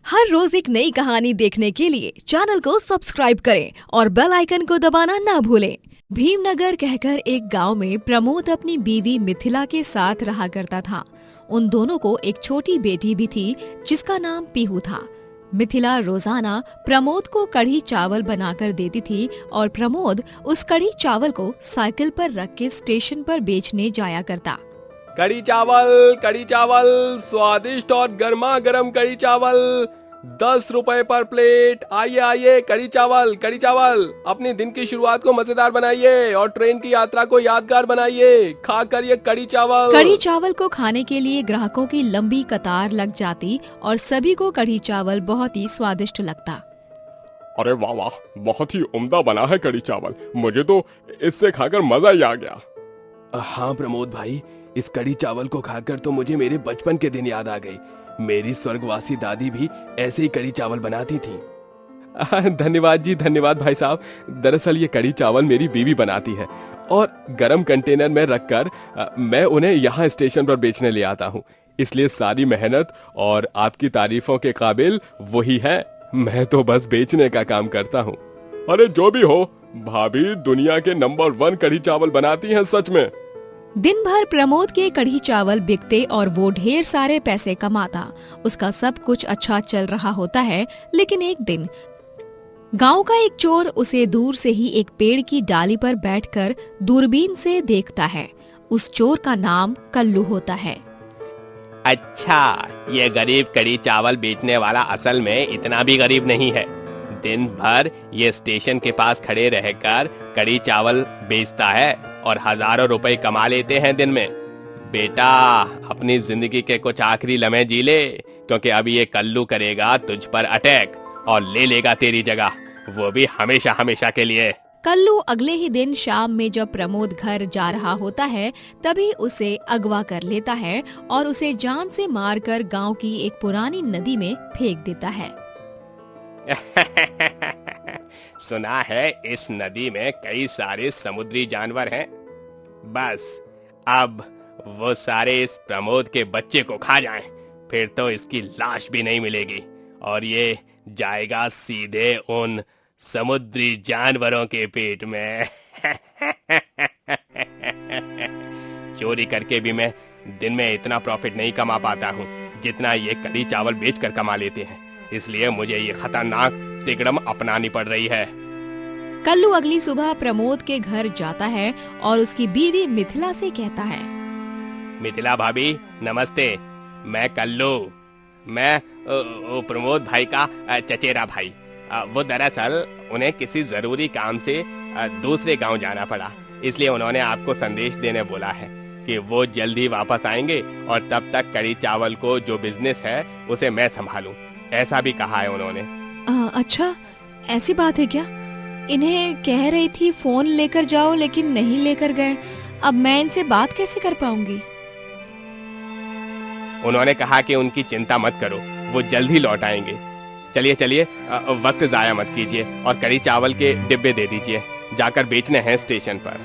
हर रोज एक नई कहानी देखने के लिए चैनल को सब्सक्राइब करें और बेल आइकन को दबाना ना भूलें। भीमनगर कहकर एक गांव में प्रमोद अपनी बीवी मिथिला के साथ रहा करता था। उन दोनों को एक छोटी बेटी भी थी जिसका नाम पीहू था। मिथिला रोजाना प्रमोद को कढ़ी चावल बनाकर देती थी और प्रमोद उस कढ़ी चावल को साइकिल पर रख के स्टेशन पर बेचने जाया करता। कढ़ी चावल स्वादिष्ट और गर्मा गर्म कढ़ी चावल 10 रुपए पर प्लेट। आइए आइए, कढ़ी चावल अपने दिन की शुरुआत को मजेदार बनाइए और ट्रेन की यात्रा को यादगार बनाइए। खाकर ये कढ़ी चावल को खाने के लिए ग्राहकों की लंबी कतार लग जाती और सभी को कढ़ी चावल बहुत ही स्वादिष्ट लगता। अरे वाह वाह, बहुत ही उम्दा बना है कढ़ी चावल। मुझे तो इससे खाकर मजा ही आ गया। हाँ प्रमोद भाई, इस कढ़ी चावल को खाकर तो मुझे मेरे बचपन के दिन याद आ गई। मेरी स्वर्गवासी दादी भी ऐसे ही कढ़ी चावल बनाती थी। धन्यवाद जी, धन्यवाद भाई साहब। दरअसल ये कढ़ी चावल मेरी बीवी बनाती है और गरम कंटेनर में रखकर मैं उन्हें यहाँ स्टेशन पर बेचने ले आता हूँ। इसलिए सारी मेहनत और आपकी तारीफों के काबिल वही है। मैं तो बस बेचने का काम करता हूँ। अरे जो भी हो, भाभी दुनिया के नंबर 1 कढ़ी चावल बनाती हैं सच में। दिन भर प्रमोद के कढ़ी चावल बिकते और वो ढेर सारे पैसे कमाता। उसका सब कुछ अच्छा चल रहा होता है, लेकिन एक दिन गांव का एक चोर उसे दूर से ही एक पेड़ की डाली पर बैठकर दूरबीन से देखता है। उस चोर का नाम कल्लू होता है। अच्छा, ये गरीब कढ़ी चावल बेचने वाला असल में इतना भी गरीब नहीं है। दिन भर ये स्टेशन के पास खड़े रहकर कढ़ी चावल बेचता है और हजारों रुपए कमा लेते हैं दिन में। बेटा, अपनी जिंदगी के कुछ आखिरी लम्हे जी ले, क्योंकि अभी ये कल्लू करेगा तुझ पर अटैक और ले लेगा तेरी जगह, वो भी हमेशा हमेशा के लिए। कल्लू अगले ही दिन शाम में जब प्रमोद घर जा रहा होता है तभी उसे अगवा कर लेता है और उसे जान से मारकर गांव की एक पुरानी नदी में फेंक देता है। सुना है इस नदी में कई सारे समुद्री जानवर हैं। बस अब वो सारे इस प्रमोद के बच्चे को खा जाएं, फिर तो इसकी लाश भी नहीं मिलेगी और ये जाएगा सीधे उन समुद्री जानवरों के पेट में। चोरी करके भी मैं दिन में इतना प्रॉफिट नहीं कमा पाता हूँ जितना ये कढ़ी चावल बेचकर कमा लेते हैं, इसलिए मुझे ये खतरनाक तिकड़म अपनानी पड़ रही है। कल्लू अगली सुबह प्रमोद के घर जाता है और उसकी बीवी मिथिला से कहता है, मिथिला भाभी नमस्ते, मैं कल्लू, मैं प्रमोद भाई का चचेरा भाई। वो दरअसल उन्हें किसी जरूरी काम से दूसरे गांव जाना पड़ा, इसलिए उन्होंने आपको संदेश देने बोला है कि वो जल्दी वापस आएंगे और तब तक कढ़ी चावल को जो बिजनेस है उसे मैं संभालूं, ऐसा भी कहा है उन्होंने। अच्छा, ऐसी बात है क्या? इन्हें कह रही थी फोन लेकर जाओ, लेकिन नहीं लेकर गए। अब मैं इनसे बात कैसे कर पाऊंगी? उन्होंने कहा कि उनकी चिंता मत करो, वो जल्द ही लौट आएंगे। चलिए चलिए, वक्त जाया मत कीजिए और कढ़ी चावल के डिब्बे दे दीजिए, जाकर बेचने हैं स्टेशन पर।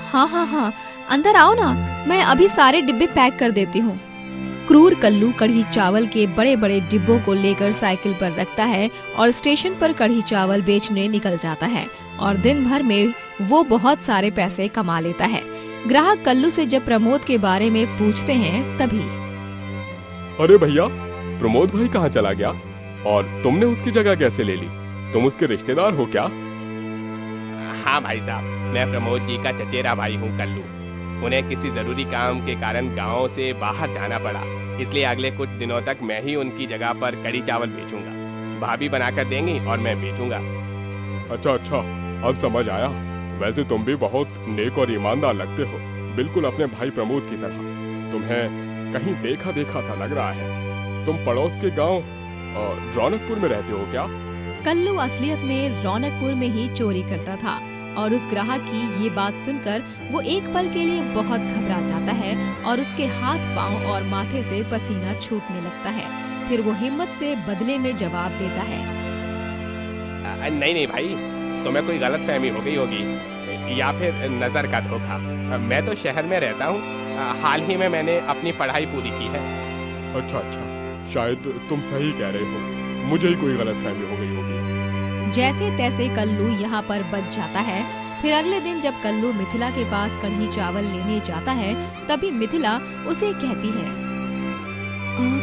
हाँ, अंदर आओ ना, मैं अभी सारे डिब्बे पैक कर देती हूँ। क्रूर कल्लू कढ़ी चावल के बड़े बड़े डिब्बों को लेकर साइकिल पर रखता है और स्टेशन पर कढ़ी चावल बेचने निकल जाता है और दिन भर में वो बहुत सारे पैसे कमा लेता है। ग्राहक कल्लू से जब प्रमोद के बारे में पूछते हैं तभी, अरे भैया, प्रमोद भाई कहाँ चला गया और तुमने उसकी जगह कैसे ले ली? तुम उसके रिश्तेदार हो क्या? हाँ भाई साहब, मैं प्रमोद जी का चचेरा भाई हूँ कल्लू। उन्हें किसी जरूरी काम के कारण गांव से बाहर जाना पड़ा, इसलिए अगले कुछ दिनों तक मैं ही उनकी जगह पर कढ़ी चावल बेचूंगा। भाभी बनाकर देंगी और मैं बेचूंगा। अच्छा, अब समझ आया। वैसे तुम भी बहुत नेक और ईमानदार लगते हो, बिल्कुल अपने भाई प्रमोद की तरह। तुम्हें कहीं देखा देखा सा लग रहा है। तुम पड़ोस के गाँव रौनकपुर में रहते हो क्या? कल्लू असलियत में रौनकपुर में ही चोरी करता था और उस ग्राहक की ये बात सुनकर वो एक पल के लिए बहुत घबरा जाता है और उसके हाथ पांव और माथे से पसीना छूटने लगता है। फिर वो हिम्मत से बदले में जवाब देता है, नहीं भाई, तुम्हें कोई गलतफहमी हो गई होगी या फिर नजर का धोखा। मैं तो शहर में रहता हूँ, हाल ही में मैंने अपनी पढ़ाई पूरी की है। अच्छा, शायद तुम सही कह रहे हो, मुझे ही कोई गलतफहमी हो गई होगी। जैसे तैसे कल्लू यहाँ पर बच जाता है। फिर अगले दिन जब कल्लू मिथिला के पास कढ़ी चावल लेने जाता है, तभी मिथिला उसे कहती है,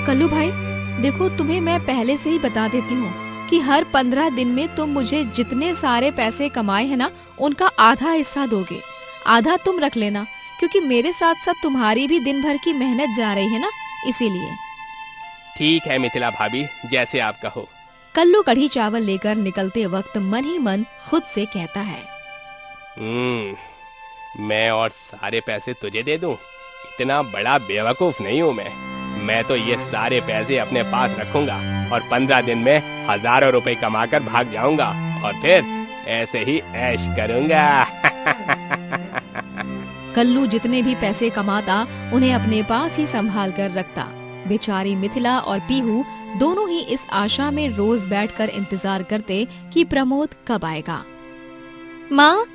कल्लू भाई देखो, तुम्हें मैं पहले से ही बता देती हूँ कि हर 15 दिन में तुम मुझे जितने सारे पैसे कमाए हैं ना, उनका आधा हिस्सा दोगे। आधा तुम रख लेना, क्योंकि मेरे साथ साथ तुम्हारी भी दिन भर की मेहनत जा रही है ना, इसीलिए। ठीक है मिथिला भाभी, जैसे आप कहो। कल्लू कढ़ी चावल लेकर निकलते वक्त मन ही मन खुद से कहता है, मैं और सारे पैसे तुझे दे दूं? इतना बड़ा बेवकूफ नहीं हूँ मैं तो ये सारे पैसे अपने पास रखूंगा और 15 दिन में हजारों रुपए कमाकर भाग जाऊंगा और फिर ऐसे ही ऐश करूंगा। कल्लू जितने भी पैसे कमाता उन्हें अपने पास ही संभाल कर रखता। बेचारी मिथिला और पीहू दोनों ही इस आशा में रोज बैठकर इंतजार करते कि प्रमोद कब आएगा। माँ,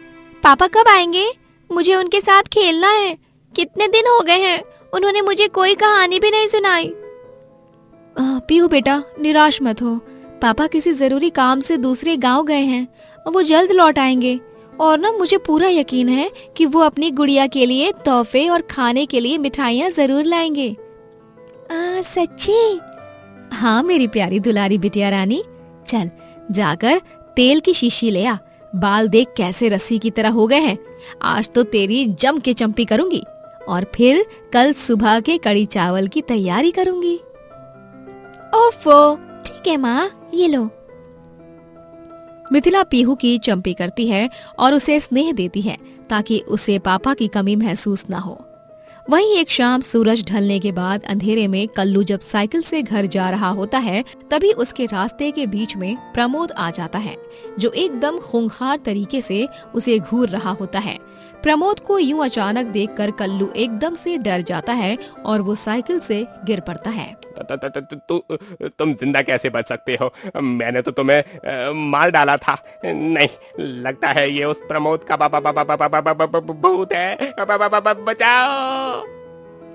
पापा कब आएंगे? मुझे उनके साथ खेलना है। कितने दिन हो गए हैं, उन्होंने मुझे कोई कहानी भी नहीं सुनाई। पीहू बेटा, निराश मत हो। पापा किसी जरूरी काम से दूसरे गांव गए हैं, वो जल्द लौट आएंगे। और ना, मुझे पूरा यकीन है कि वो अपनी गुड़िया के लिए तोहफे और खाने के लिए मिठाइयाँ जरूर लाएंगे। सच्ची? हाँ मेरी प्यारी दुलारी बिटिया रानी, चल जाकर तेल की शीशी ले आ। बाल देख कैसे रस्सी की तरह हो गए हैं। आज तो तेरी जम के चंपी करूंगी और फिर कल सुबह के कड़ी चावल की तैयारी करूंगी। ओफो, ठीक है माँ, ये लो। मिथिला पीहू की चंपी करती है और उसे स्नेह देती है ताकि उसे पापा की कमी महसूस ना हो। वहीं एक शाम सूरज ढलने के बाद अंधेरे में कल्लू जब साइकिल से घर जा रहा होता है, तभी उसके रास्ते के बीच में प्रमोद आ जाता है, जो एकदम खूंखार तरीके से उसे घूर रहा होता है। प्रमोद को यूं अचानक देखकर कल्लू एकदम से डर जाता है और वो साइकिल से गिर पड़ता है। तुम जिंदा कैसे बच सकते हो? मैंने तो तुम्हें मार डाला था। नहीं, लगता है ये उस प्रमोद का भूत है। बचाओ!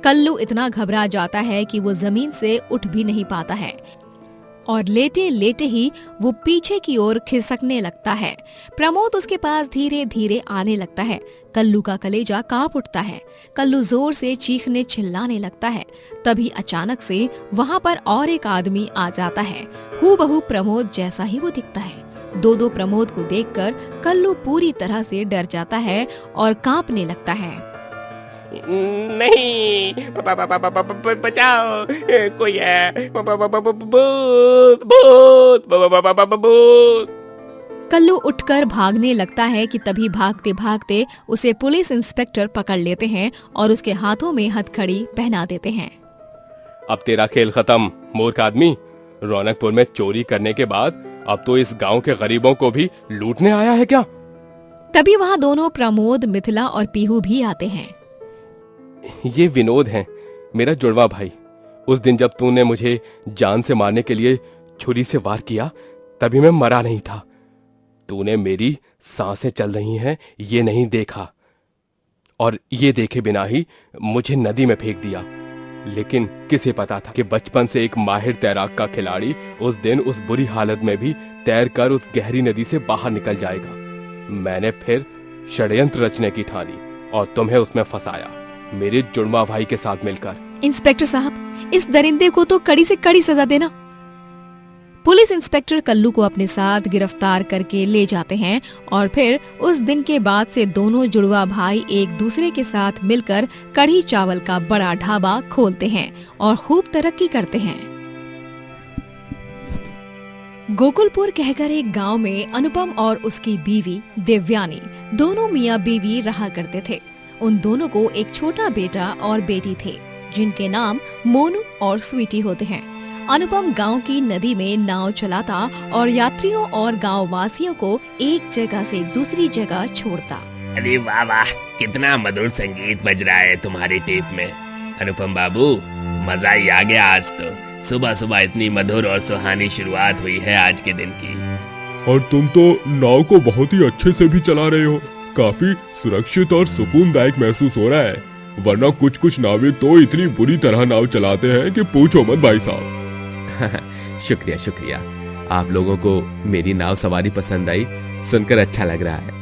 कल्लू इतना घबरा जाता है कि वो जमीन से उठ भी नहीं पाता है और लेटे लेटे ही वो पीछे की ओर खिसकने लगता है। प्रमोद उसके पास धीरे धीरे आने लगता है। कल्लू का कलेजा कांप उठता है। कल्लू जोर से चीखने चिल्लाने लगता है। तभी अचानक से वहाँ पर और एक आदमी आ जाता है। हूबहू प्रमोद जैसा ही वो दिखता है। दो प्रमोद को देखकर कल्लू पूरी तरह से डर जाता है और कांपने लगता है। नहीं, बचाओ, कोई है, भूत। कल्लू उठकर भागने लगता है कि तभी भागते भागते उसे पुलिस इंस्पेक्टर पकड़ लेते हैं और उसके हाथों में हथकड़ी पहना देते हैं। अब तेरा खेल खत्म, मूर्ख आदमी। रौनकपुर में चोरी करने के बाद अब तो इस गांव के गरीबों को भी लूटने आया है क्या? तभी वहाँ दोनों प्रमोद, मिथिला और पीहू भी आते हैं। ये विनोद है, मेरा जुड़वा भाई। उस दिन जब तूने मुझे जान से मारने के लिए छुरी से वार किया, तभी मैं मरा नहीं था। तूने मेरी सांसें चल रही हैं ये नहीं देखा और ये देखे बिना ही मुझे नदी में फेंक दिया। लेकिन किसे पता था कि बचपन से एक माहिर तैराक का खिलाड़ी उस दिन उस बुरी हालत में भी तैरकर उस गहरी नदी से बाहर निकल जाएगा। मैंने फिर षड्यंत्र रचने की ठानी और तुम्हें उसमें फंसाया, मेरे जुड़वा भाई के साथ मिलकर। इंस्पेक्टर साहब, इस दरिंदे को तो कड़ी से कड़ी सजा देना। पुलिस इंस्पेक्टर कल्लू को अपने साथ गिरफ्तार करके ले जाते हैं और फिर उस दिन के बाद से दोनों जुड़वा भाई एक दूसरे के साथ मिलकर कढ़ी चावल का बड़ा ढाबा खोलते हैं और खूब तरक्की करते हैं। गोकुलपुर कहकर एक गांव में अनुपम और उसकी बीवी देवयानी दोनों मियाँ बीवी रहा करते थे। उन दोनों को एक छोटा बेटा और बेटी थे, जिनके नाम मोनू और स्वीटी होते हैं। अनुपम गांव की नदी में नाव चलाता और यात्रियों और गांव वासियों को एक जगह से दूसरी जगह छोड़ता। अरे वाह वाह, कितना मधुर संगीत बज रहा है तुम्हारी टेप में। अनुपम बाबू, मजा ही आ गया आज तो। सुबह सुबह इतनी मधुर और सुहानी शुरुआत हुई है आज के दिन की। और तुम तो नाव को बहुत ही अच्छे से भी चला रहे हो। काफी सुरक्षित और सुकूनदायक महसूस हो रहा है। वरना कुछ नाविक तो इतनी बुरी तरह नाव चलाते हैं कि पूछो मत भाई साहब। शुक्रिया शुक्रिया। आप लोगों को मेरी नाव सवारी पसंद आई, सुनकर अच्छा लग रहा है।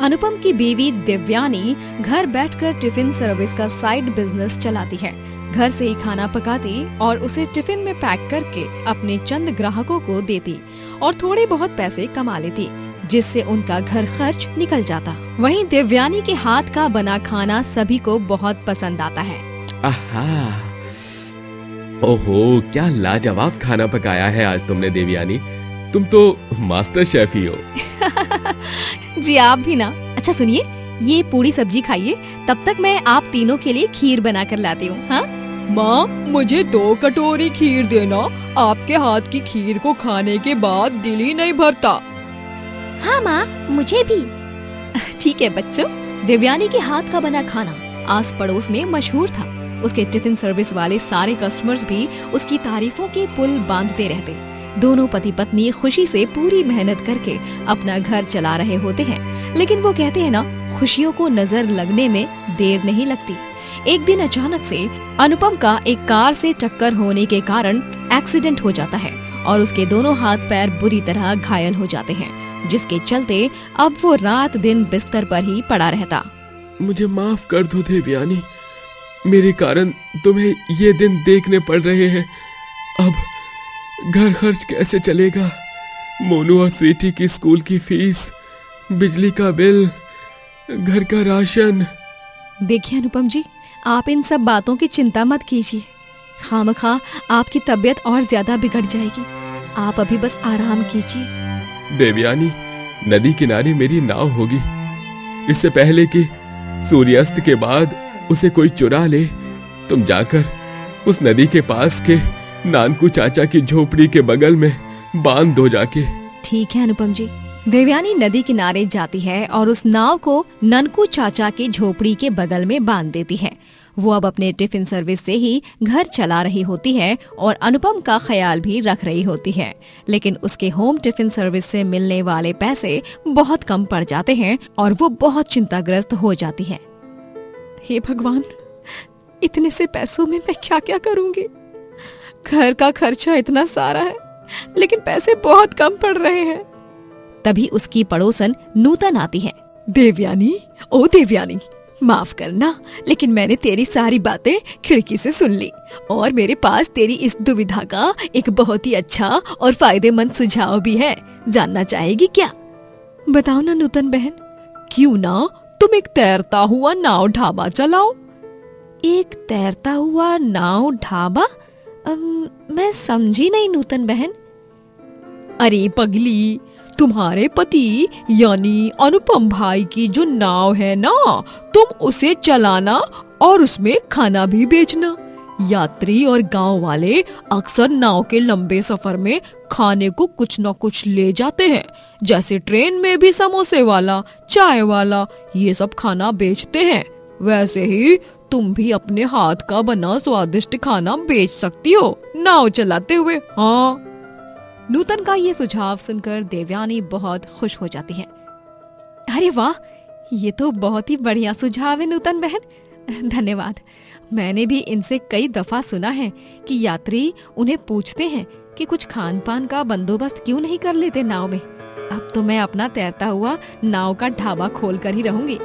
अनुपम की बीवी दिव्यानी घर बैठकर टिफिन सर्विस का साइड बिजनेस चलाती है। घर से ही खाना पकाती और उसे टिफिन में पैक करके अपने चंद ग्राहकों को देती और थोड़े बहुत पैसे कमा लेती, जिससे उनका घर खर्च निकल जाता। वहीं दिव्यानी के हाथ का बना खाना सभी को बहुत पसंद आता है। आहा, ओहो, क्या लाजवाब खाना पकाया है आज तुमने देवयानी। तुम तो मास्टर शेफ ही हो। जी आप भी ना। अच्छा सुनिए, ये पूरी सब्जी खाइए, तब तक मैं आप तीनों के लिए खीर बना कर लाती हूँ। हाँ माँ, मुझे 2 कटोरी खीर देना। आपके हाथ की खीर को खाने के बाद दिल ही नहीं भरता। हाँ माँ, मुझे भी। ठीक है बच्चों। दिव्यानी के हाथ का बना खाना आस पड़ोस में मशहूर था। उसके टिफिन सर्विस वाले सारे कस्टमर्स भी उसकी तारीफों के पुल बांधते रहते। दोनों पति पत्नी खुशी से पूरी मेहनत करके अपना घर चला रहे होते हैं, लेकिन वो कहते हैं ना, खुशियों को नजर लगने में देर नहीं लगती। एक दिन अचानक से अनुपम का एक कार से टक्कर होने के कारण एक्सीडेंट हो जाता है और उसके दोनों हाथ पैर बुरी तरह घायल हो जाते हैं, जिसके चलते अब वो रात दिन बिस्तर पर ही पड़ा रहता। मुझे माफ कर दो देवयानी, मेरे कारण तुम्हें ये दिन देखने पड़ रहे हैं। अब घर खर्च कैसे चलेगा? मोनू और स्वीटी की स्कूल की फीस, बिजली का बिल, घर का राशन। देखिए अनुपम जी, आप इन सब बातों की चिंता मत कीजिए। खामखा आपकी तबीयत और ज्यादा बिगड़ जाएगी। आप अभी बस आराम कीजिए। देवयानी, नदी किनारे मेरी नाव होगी। इससे पहले कि सूर्यास्त के बाद उसे कोई चुरा ले, तुम जाकर उस नदी के पास के नानकू चाचा की झोपड़ी के बगल में बांध दो जाके। ठीक है अनुपम जी। देवयानी नदी किनारे जाती है और उस नाव को ननकू चाचा की झोपड़ी के बगल में बांध देती है। वो अब अपने टिफिन सर्विस से ही घर चला रही होती है और अनुपम का ख्याल भी रख रही होती है, लेकिन उसके होम टिफिन सर्विस से मिलने वाले पैसे बहुत कम पड़ जाते हैं और वो बहुत चिंताग्रस्त हो जाती है। हे भगवान, इतने से पैसों में मैं क्या क्या करूंगी? घर का खर्चा इतना सारा है, लेकिन पैसे बहुत कम पड़ रहे हैं। तभी उसकी पड़ोसन नूतन आती है। देवयानी, ओ देवयानी, माफ करना, लेकिन मैंने तेरी सारी बातें खिड़की से सुन ली और मेरे पास तेरी इस दुविधा का एक बहुत ही अच्छा और फायदेमंद सुझाव भी है। जानना चाहेगी क्या? बताओ ना नूतन बहन। क्यों ना तुम एक तैरता हुआ नाव ढाबा चलाओ। एक तैरता हुआ नाव ढाबा? मैं समझी नहीं नूतन बहन। अरे पगली, तुम्हारे पति यानी अनुपम भाई की जो नाव है ना, तुम उसे चलाना और उसमें खाना भी बेचना। यात्री और गांव वाले अक्सर नाव के लंबे सफर में खाने को कुछ न कुछ ले जाते हैं, जैसे ट्रेन में भी समोसे वाला, चाय वाला ये सब खाना बेचते हैं। वैसे ही तुम भी अपने हाथ का बना स्वादिष्ट खाना बेच सकती हो नाव चलाते हुए। हाँ। नूतन का ये सुझाव सुनकर देवयानी बहुत खुश हो जाती है। अरे वाह, ये तो बहुत ही बढ़िया सुझाव है नूतन बहन, धन्यवाद। मैंने भी इनसे कई दफा सुना है कि यात्री उन्हें पूछते हैं कि कुछ खान पान का बंदोबस्त क्यों नहीं कर लेते नाव में। अब तो मैं अपना तैरता हुआ नाव का ढाबा खोल कर ही रहूंगी।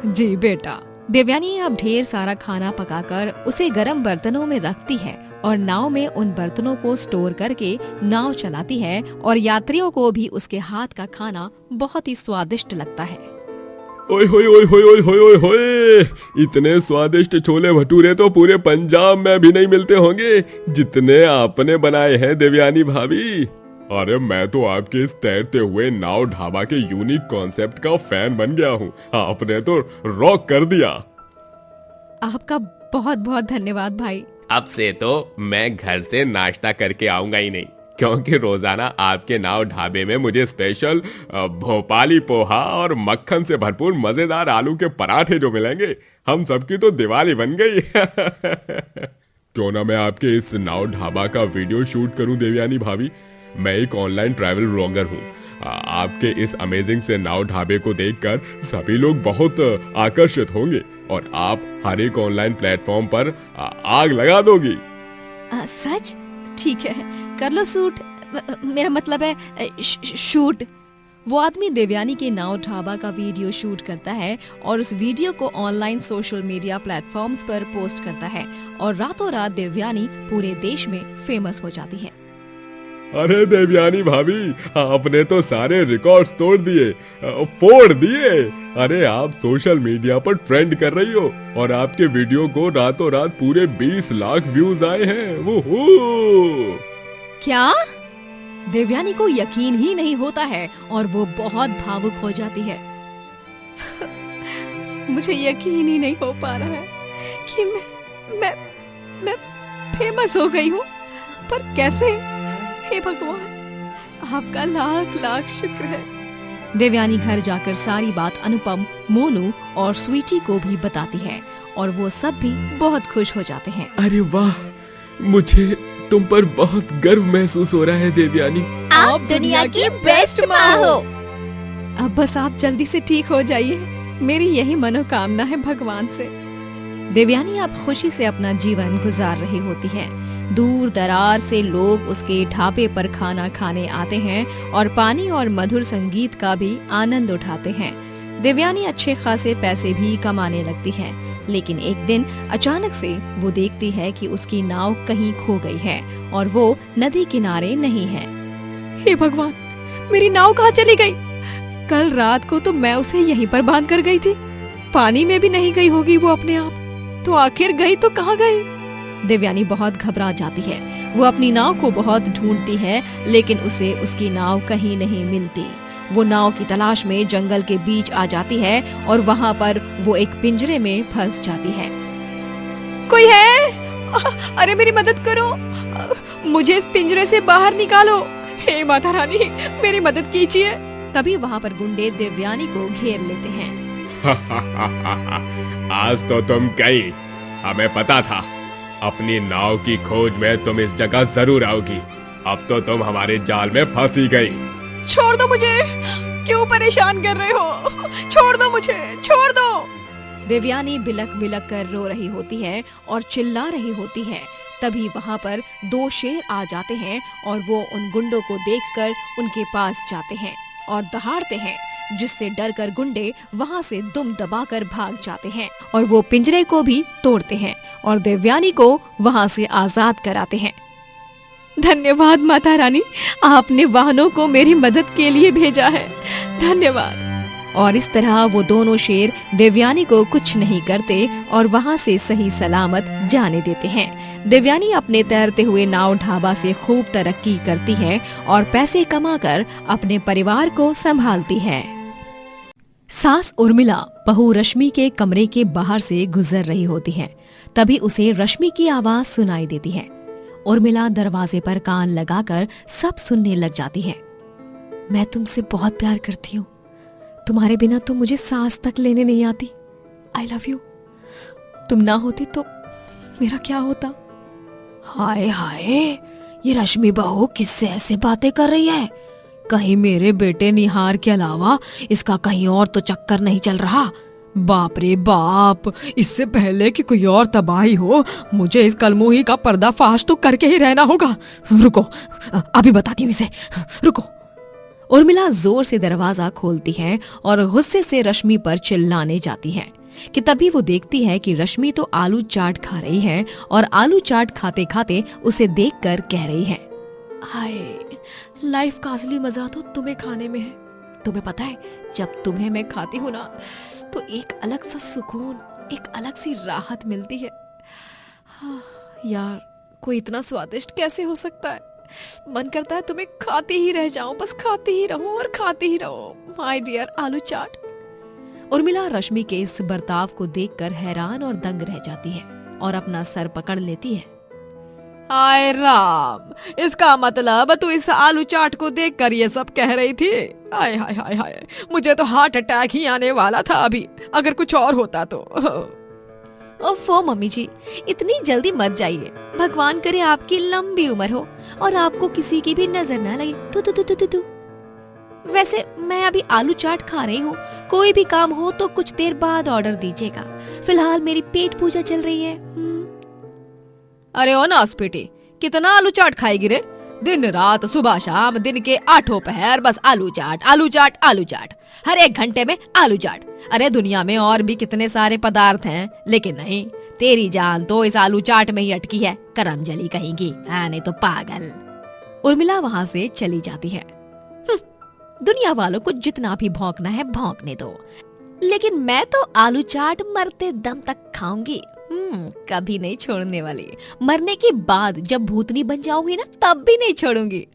जी बेटा। देवयानी अब ढेर सारा खाना पकाकर उसे गर्म बर्तनों में रखती है और नाव में उन बर्तनों को स्टोर करके नाव चलाती है और यात्रियों को भी उसके हाथ का खाना बहुत ही स्वादिष्ट लगता है। ओए होए ओए होए ओए होए ओए होए, इतने स्वादिष्ट छोले भटूरे तो पूरे पंजाब में भी नहीं मिलते होंगे जितने आपने बनाए हैं देवयानी भाभी। अरे मैं तो आपके इस तैरते हुए नाव ढाबा के यूनिक कॉन्सेप्ट का फैन बन गया हूँ। आपने तो रॉक कर दिया। आपका बहुत बहुत धन्यवाद भाई। अब से तो मैं घर से नाश्ता करके आऊंगा ही नहीं, क्योंकि रोजाना आपके नाव ढाबे में मुझे स्पेशल भोपाली पोहा और मक्खन से भरपूर मजेदार आलू के पराठे जो मिलेंगे, हम सबकी तो दिवाली बन गई। क्यों ना मैं आपके इस नाव ढाबा का वीडियो शूट करूं देवयानी भाभी। मैं एक ऑनलाइन ट्रैवल ब्लॉगर हूँ। आपके इस अमेजिंग से नाव ढाबे को देखकर सभी लोग बहुत आकर्षित होंगे और आप हर एक ऑनलाइन प्लेटफॉर्म पर आग लगा दोगी। सच? ठीक है, कर लो शूट, मेरा मतलब है शूट। वो आदमी देवयानी के नाव ढाबा का वीडियो शूट करता है और उस वीडियो को ऑनलाइन सोशल मीडिया प्लेटफॉर्म्स पर पोस्ट करता है और रातों रात देवयानी पूरे देश में फेमस हो जाती है। अरे देवयानी भाभी, आपने तो सारे रिकॉर्ड्स तोड़ दिए, फोड़ दिए। अरे आप सोशल मीडिया पर ट्रेंड कर रही हो और आपके वीडियो को रातों रात पूरे 20 लाख व्यूज आए हैं। वूहू! क्या? देवयानी को यकीन ही नहीं होता है और वो बहुत भावुक हो जाती है। मुझे यकीन ही नहीं हो पा रहा है कि मैं फेमस हो गई हूँ, पर कैसे? हे भगवान, आपका लाख लाख शुक्र है। देवयानी घर जाकर सारी बात अनुपम, मोनू और स्वीटी को भी बताती है और वो सब भी बहुत खुश हो जाते हैं। अरे वाह, मुझे तुम पर बहुत गर्व महसूस हो रहा है देवयानी। आप दुनिया की बेस्ट माँ हो। अब बस आप जल्दी से ठीक हो जाइए, मेरी यही मनोकामना है भगवान से। देवयानी अब खुशी से अपना जीवन गुजार रही होती है। दूर दरार से लोग उसके ढाबे पर खाना खाने आते हैं और पानी और मधुर संगीत का भी आनंद उठाते हैं। देवयानी अच्छे खासे पैसे भी कमाने लगती है, लेकिन एक दिन अचानक से वो देखती है कि उसकी नाव कहीं खो गई है और वो नदी किनारे नहीं है। हे भगवान, मेरी नाव कहाँ चली गई? कल रात को तो मैं उसे यहीं पर बांध कर गई थी, पानी में भी नहीं गई होगी वो अपने आप, तो आखिर गई तो कहाँ गई? देवयानी बहुत घबरा जाती है। वो अपनी नाव को बहुत ढूंढती है, लेकिन उसे उसकी नाव कहीं नहीं मिलती। वो नाव की तलाश में जंगल के बीच आ जाती है और वहाँ पर वो एक पिंजरे में फंस जाती है। कोई है? अरे मेरी मदद करो, मुझे इस पिंजरे से बाहर निकालो। हे माता रानी, मेरी मदद कीजिए। तभी वहाँ पर गुंडे देवयानी को घेर लेते हैं। आज तो तुम गई, हमें पता था अपनी नाव की खोज में तुम इस जगह जरूर आओगी। अब तो तुम हमारे जाल में फंसी गई। छोड़ दो मुझे, क्यों परेशान कर रहे हो? छोड़ दो मुझे, छोड़ दो। देवयानी बिलक बिलक कर रो रही होती है और चिल्ला रही होती है। तभी वहाँ पर 2 शेर आ जाते हैं और वो उन गुंडों को देखकर उनके पास जाते हैं और दहाड़ते हैं, जिससे डरकर गुंडे वहाँ से दुम दबाकर भाग जाते हैं और वो पिंजरे को भी तोड़ते हैं और देवयानी को वहाँ से आजाद कराते हैं। धन्यवाद माता रानी, आपने वाहनों को मेरी मदद के लिए भेजा है, धन्यवाद। और इस तरह वो दोनों शेर देवयानी को कुछ नहीं करते और वहाँ से सही सलामत जाने देते हैं। देवयानी अपने तैरते हुए नाव ढाबा से खूब तरक्की करती है और पैसे कमाकर अपने परिवार को संभालती है। सास उर्मिला बहू रश्मि के कमरे के बाहर से गुजर रही होती है। तभी उसे रश्मि की आवाज सुनाई देती है। उर्मिला दरवाजे पर कान लगाकर सब सुनने लग जाती है। मैं तुमसे बहुत प्यार करती हूँ, तुम्हारे बिना तो मुझे सांस तक लेने नहीं आती। I love you. तुम ना होती तो मेरा क्या होता? हाय हाय, ये रश्मि बहू किससे ऐसे बातें कर रही है? कहीं मेरे बेटे निहार के अलावा इसका कहीं और तो चक्कर नहीं चल रहा? बाप रे बाप, इससे पहले कि कोई और तबाही हो, मुझे इस कलमुही का पर्दाफाश तो करके ही रहना होगा। रुको, अभी बताती हूँ इसे, रुको। उर्मिला जोर से दरवाजा खोलती है और गुस्से से रश्मि पर चिल्लाने जाती है कि तभी वो देखती है कि रश्मि तो आलू चाट खा रही है और आलू चाट खाते खाते उसे देखकर कह रही है, हाय, लाइफ का असली मजा तो तुम्हें खाने में है। तुम्हें पता है, जब तुम्हें मैं खाती हूँ ना, तो एक अलग सा सुकून, एक अलग सी राहत मिलती है। हाँ, यार, कोई इतना स्वादिष्ट कैसे हो सकता है? मन करता है तुम्हें खाती ही रह जाऊं, बस खाती ही रहूं और खाती ही रहूं। माय डियर आलू चाट। उर्मिला रश्मि के इस बर्ताव को देखकर हैरान और दंग रह जाती है और अपना सर पकड़ लेती है। हाय राम, इसका मतलब तू इस आलू चाट को देखकर ये सब कह रही थी? हाय हाय हाय हाय, मुझे तो हार्ट अटैक ही आने वाला था अभी, अगर कुछ और होता तो। ओफो मम्मी जी, इतनी जल्दी मत जाइए। भगवान करे आपकी लंबी उम्र हो और आपको किसी की भी नजर ना लगे। तू। वैसे मैं अभी आलू चाट खा रही हूँ, कोई भी काम हो तो कुछ देर बाद ऑर्डर दीजिएगा। फिलहाल मेरी पेट पूजा चल रही है। अरे ओ नास बेटी, कितना आलू चाट खाएगी रे? दिन रात सुबह शाम दिन के 8 पहर बस आलू चाट आलू चाट आलू चाट, हर 1 घंटे में आलू चाट। अरे दुनिया में और भी कितने सारे पदार्थ हैं, लेकिन नहीं, तेरी जान तो इस आलू चाट में ही अटकी है, करमजली कहेंगी। हाँ नहीं तो पागल। उर्मिला वहाँ से चली जाती है। दुनिया वालों को जितना भी भौंकना है भौंकने दो, लेकिन मैं तो आलू चाट मरते दम तक खाऊंगी। कभी नहीं छोड़ने वाली। मरने के बाद जब भूतनी बन जाऊंगी ना, तब भी नहीं छोड़ूंगी।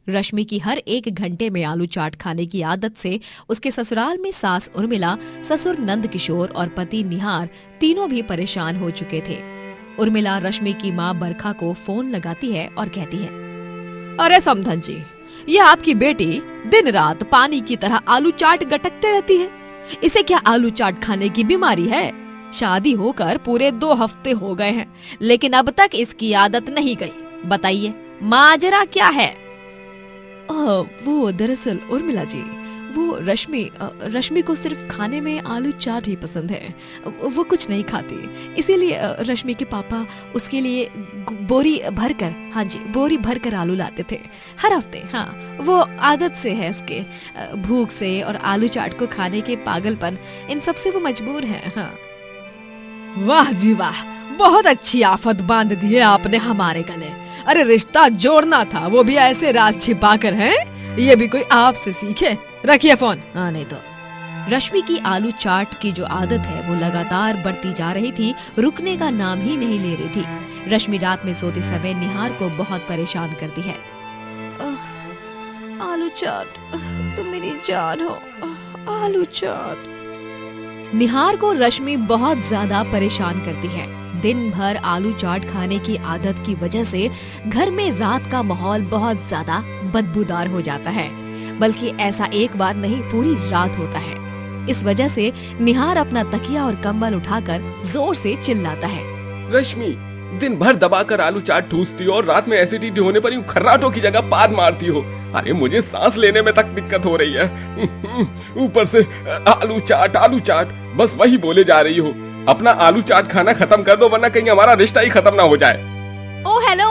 रश्मि की हर 1 घंटे में आलू चाट खाने की आदत से उसके ससुराल में सास उर्मिला, ससुर नंद किशोर और पति निहार तीनों भी परेशान हो चुके थे। उर्मिला रश्मि की माँ बरखा को फोन लगाती है और कहती है, अरे समधन जी, ये आपकी बेटी दिन रात पानी की तरह आलू चाट गटकते रहती है। इसे क्या आलू चाट खाने की बीमारी है? शादी होकर पूरे 2 हफ्ते हो गए हैं, लेकिन अब तक इसकी आदत नहीं गई। बताइए माजरा क्या है? वो दरअसल उर्मिला जी, वो रश्मि को सिर्फ खाने में आलू चाट ही पसंद है। वो कुछ नहीं खाती, इसीलिए रश्मि के पापा उसके लिए बोरी भरकर आलू लाते थे हर हफ्ते। हाँ, वो आदत से है उसके, भूख से और आलू चाट को खाने के पागलपन, इन सब से वो मजबूर है। हाँ। वाह जी वाह, बहुत अच्छी आफत बांध दी है आपने हमारे गले। अरे रिश्ता जोड़ना था, वो भी ऐसे राज छिपा कर है। ये भी कोई आपसे सीखे। रखिए फोन। हाँ नहीं तो। रश्मि की आलू चाट की जो आदत है वो लगातार बढ़ती जा रही थी, रुकने का नाम ही नहीं ले रही थी। रश्मि रात में सोते समय निहार को बहुत परेशान करती है। आलू चाट, तुम मेरी जान हो, आलू चाट। निहार को रश्मि बहुत ज्यादा परेशान करती है। दिन भर आलू चाट खाने की आदत की वजह से घर में रात का माहौल बहुत ज्यादा बदबूदार हो जाता है, बल्कि ऐसा एक बार नहीं, पूरी रात होता है। इस वजह से निहार अपना तकिया और कंबल उठाकर जोर से चिल्लाता है। रश्मि, दिन भर दबाकर आलू चाट ठूसती हो और रात में एसिडिटी होने पर यूं खर्राटों की जगह पाद मारती हो। अरे मुझे सांस लेने में तक दिक्कत हो रही है, ऊपर से आलू चाट बस वही बोले जा रही हो। अपना आलू चाट खाना खत्म कर दो, वरना कहीं हमारा रिश्ता ही खत्म ना हो जाए। ओ हेलो,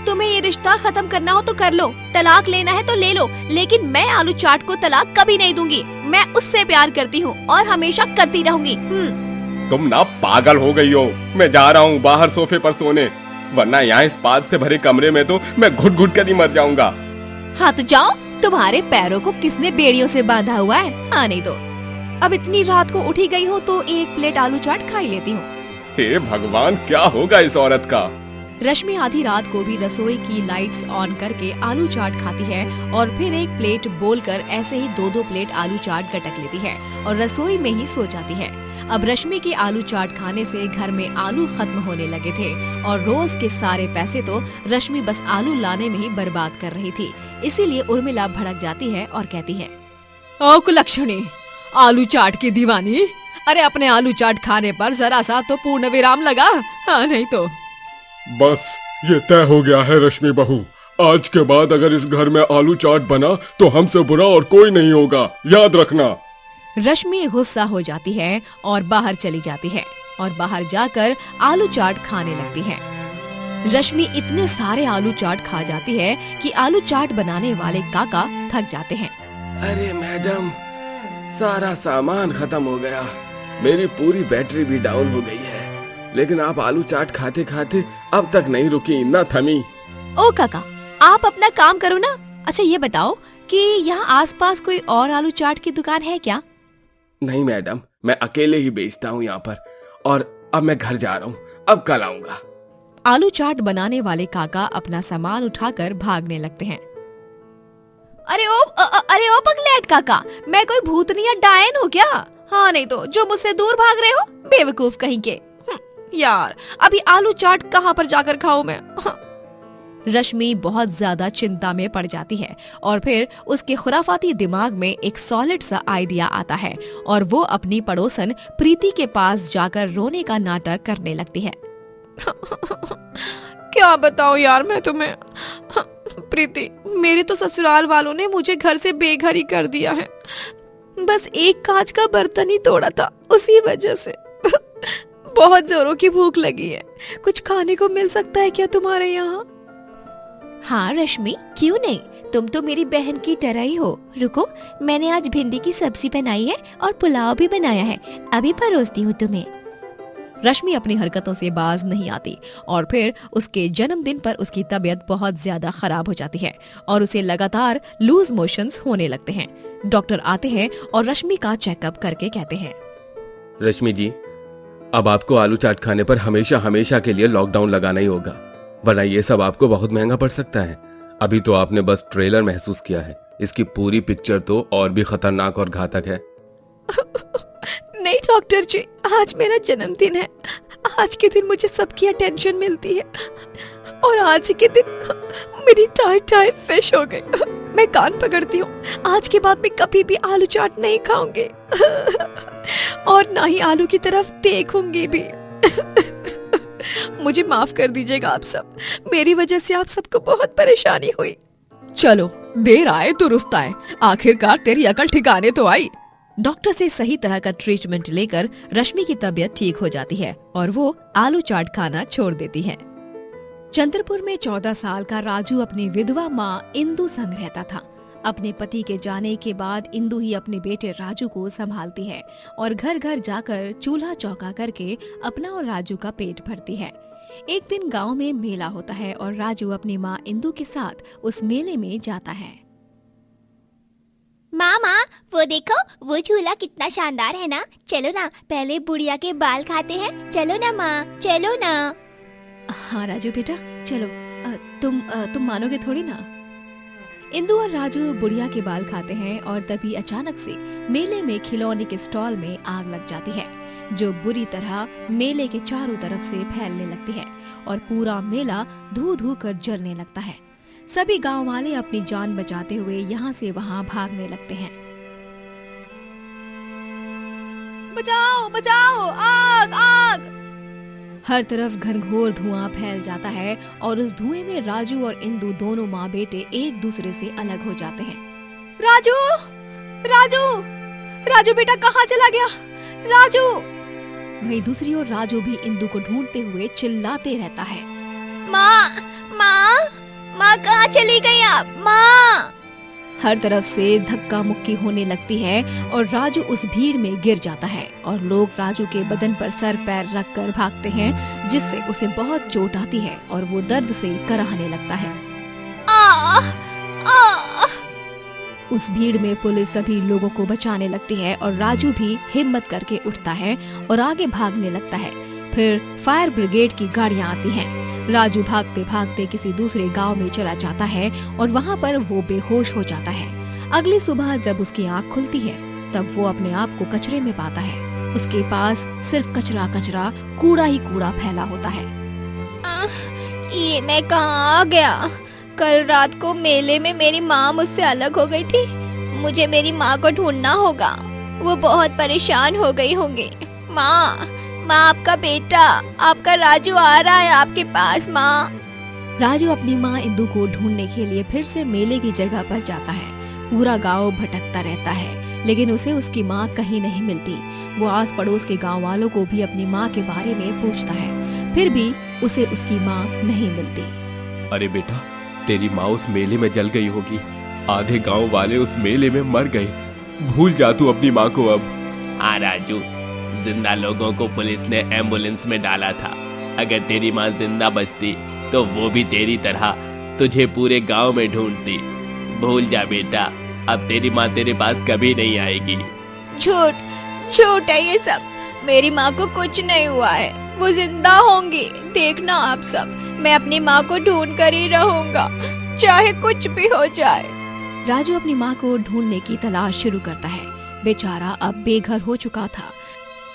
तुम्हें ये रिश्ता खत्म करना हो तो कर लो, तलाक लेना है तो ले लो, लेकिन मैं आलू चाट को तलाक कभी नहीं दूंगी। मैं उससे प्यार करती हूँ और हमेशा करती रहूंगी। तुम ना पागल हो गई हो। मैं जा रहा हूँ बाहर सोफे पर सोने, वरना यहाँ इस पाद से भरे कमरे में तो मैं घुट घुट कर ही मर जाऊंगा। हाँ तो जाओ, तुम्हारे पैरों को किसने बेड़ियों से बांधा हुआ है? हाँ नहीं तो। अब इतनी रात को उठी गई हो तो 1 प्लेट आलू चाट खा ही लेती हूँ। हे भगवान, क्या होगा इस औरत का। रश्मि आधी रात को भी रसोई की लाइट्स ऑन करके आलू चाट खाती है और फिर 1 प्लेट बोलकर ऐसे ही 2-2 प्लेट आलू चाट गटक लेती है और रसोई में ही सो जाती है। अब रश्मि के आलू चाट खाने से घर में आलू खत्म होने लगे थे और रोज के सारे पैसे तो रश्मि बस आलू लाने में ही बर्बाद कर रही थी। इसीलिए उर्मिला भड़क जाती है और कहती है, ओ कुलक्षणी, आलू चाट की दीवानी, अरे अपने आलू चाट खाने पर जरा सा तो पूर्ण विराम लगा। हाँ नहीं तो। बस ये तय हो गया है रश्मि बहू, आज के बाद अगर इस घर में आलू चाट बना तो हमसे बुरा और कोई नहीं होगा, याद रखना। रश्मि गुस्सा हो जाती है और बाहर चली जाती है और बाहर जाकर आलू चाट खाने लगती है। रश्मि इतने सारे आलू चाट खा जाती है कि आलू चाट बनाने वाले काका थक जाते हैं। अरे मैडम, सारा सामान खत्म हो गया, मेरी पूरी बैटरी भी डाउन हो गई है, लेकिन आप आलू चाट खाते खाते अब तक नहीं रुकी, न थमी। ओ काका, आप अपना काम करो ना। अच्छा ये बताओ कि यहाँ आसपास कोई और आलू चाट की दुकान है क्या? नहीं मैडम, मैं अकेले ही बेचता हूँ यहाँ पर, और अब मैं घर जा रहा हूँ, अब कल आऊंगा। आलू चाट बनाने वाले काका अपना सामान उठाकर भागने लगते हैं। अरे ओ पगलेट काका, मैं कोई भूतनी या डायन हूँ क्या? हाँ नहीं तो, जो मुझसे दूर भाग रहे हो, बेवकूफ कहीं के। यार, अभी आलू चाट कहाँ पर जाकर खाऊं मैं? रश्मि बहुत ज्यादा चिंता में पड़ जाती है और फिर उसके खुराफाती दिमाग में एक सॉलिड सा आइडिया आता है और वो अपनी पड़ोसन प्रीति के पास जाकर रोने का नाटक करने लगती है। क्या बताऊं यार मैं तुम्हें, प्रीति, मेरे तो ससुराल वालों ने मुझे घर से बेघर ही कर दिया है। बस एक कांच का बर्तन ही तोड़ा था, उसी वजह से बहुत जोरों की भूख लगी है। कुछ खाने को मिल सकता है क्या तुम्हारे यहाँ? हाँ रश्मि, क्यों नहीं, तुम तो मेरी बहन की तरह ही हो। रुको, मैंने आज भिंडी की सब्जी बनाई है और पुलाव भी बनाया है, अभी परोसती हूँ तुम्हें। रश्मि अपनी हरकतों से बाज नहीं आती और फिर उसके जन्मदिन पर उसकी तबीयत बहुत ज्यादा खराब हो जाती है और उसे लगातार लूज मोशंस होने लगते हैं। डॉक्टर आते हैं और रश्मि का चेकअप करके कहते हैं, रश्मि जी, अब आपको आलू चाट खाने पर हमेशा हमेशा के लिए लॉकडाउन लगाना ही होगा, वरना ये सब आपको बहुत महंगा पड़ सकता है। अभी तो आपने बस ट्रेलर महसूस किया है, इसकी पूरी पिक्चर तो और भी खतरनाक और घातक है। नहीं डॉक्टर जी, आज मेरा जन्मदिन है। आज के दिन मुझे सबकी अटेंशन मिलती है और आज के दिन मेरी टाई फिश हो गई। मैं कान पकड़ती हूँ, आज के बाद मैं कभी भी आलू चाट नहीं खाऊंगी और ना ही आलू की तरफ देखूंगी भी। मुझे माफ कर दीजिएगा आप सब, मेरी वजह से आप सबको बहुत परेशानी हुई। चलो देर आए दुरुस्त आए, आखिरकार तेरी अकल ठिकाने तो आई। डॉक्टर से सही तरह का ट्रीटमेंट लेकर रश्मि की तबीयत ठीक हो जाती है और वो आलू चाट खाना छोड़ देती है। चंद्रपुर में 14 साल का राजू अपनी विधवा माँ इंदु संग रहता था। अपने पति के जाने के बाद इंदु ही अपने बेटे राजू को संभालती है और घर घर जाकर चूल्हा चौका करके अपना और राजू का पेट भरती है। एक दिन गांव में मेला होता है और राजू अपनी माँ इंदु के साथ उस मेले में जाता है। मामा, वो देखो, वो झूला कितना शानदार है ना। चलो ना, पहले बुढ़िया के बाल खाते हैं। चलो ना माँ, चलो ना। हाँ राजू बेटा चलो, तुम मानोगे थोड़ी ना। इंदु और राजू बुढ़िया के बाल खाते हैं और तभी अचानक से मेले में खिलौने के स्टॉल में आग लग जाती है, जो बुरी तरह मेले के चारों तरफ से फैलने लगती है और पूरा मेला धू धू कर जलने लगता है। सभी गांव वाले अपनी जान बचाते हुए यहाँ से वहाँ भागने लगते हैं। बचाओ बचाओ, आग आग! हर तरफ घनघोर धुआं फैल जाता है और उस धुएं में राजू और इंदु दोनों माँ बेटे एक दूसरे से अलग हो जाते हैं। राजू राजू राजू बेटा कहाँ चला गया राजू? वहीं दूसरी ओर राजू भी इंदु को ढूंढते हुए चिल्लाते रहता है, माँ माँ माँ, कहाँ चली गई आप माँ? हर तरफ से धक्का मुक्की होने लगती है और राजू उस भीड़ में गिर जाता है और लोग राजू के बदन पर सर पैर रख कर भागते हैं, जिससे उसे बहुत चोट आती है और वो दर्द से कराहने लगता है। उस भीड़ में पुलिस सभी लोगों को बचाने लगती है और राजू भी हिम्मत करके उठता है और आगे भागने लगता है। फिर फायर ब्रिगेड की गाड़ियां आती हैं। राजू भागते भागते किसी दूसरे गांव में चला जाता है और वहां पर वो बेहोश हो जाता है। अगली सुबह जब उसकी आंख खुलती है तब वो अपने आप को कचरे में पाता है। उसके पास सिर्फ कचरा कचरा, कूड़ा ही कूड़ा फैला होता है। ये मैं कहाँ आ गया? कल रात को मेले में मेरी माँ मुझसे अलग हो गई थी। मुझे मेरी माँ को ढूंढना होगा, वो बहुत परेशान हो गई होंगी। माँ माँ, आपका बेटा, आपका राजू आ रहा है आपके पास माँ। राजू अपनी माँ इंदु को ढूंढने के लिए फिर से मेले की जगह पर जाता है। पूरा गांव भटकता रहता है लेकिन उसे उसकी माँ कहीं नहीं मिलती। वो आस पड़ोस के गांव वालों को भी अपनी माँ के बारे में पूछता है, फिर भी उसे उसकी माँ नहीं मिलती। अरे बेटा, तेरी माँ उस मेले में जल गई होगी, आधे गांव वाले उस मेले में मर गए, भूल जा तू अपनी माँ को अब। हाँ राजू, जिंदा लोगों को पुलिस ने एम्बुलेंस में डाला था। अगर तेरी माँ जिंदा बचती तो वो भी तेरी तरह तुझे पूरे गांव में ढूंढती। भूल जा बेटा, अब तेरी माँ तेरे पास कभी नहीं आएगी। झूठ झूठ है ये सब, मेरी माँ को कुछ नहीं हुआ है, वो जिंदा होंगी। देखना आप सब, मैं अपनी माँ को ढूंढ कर ही रहूंगा, चाहे कुछ भी हो जाए। राजू अपनी माँ को ढूंढने की तलाश शुरू करता है। बेचारा अब बेघर हो चुका था।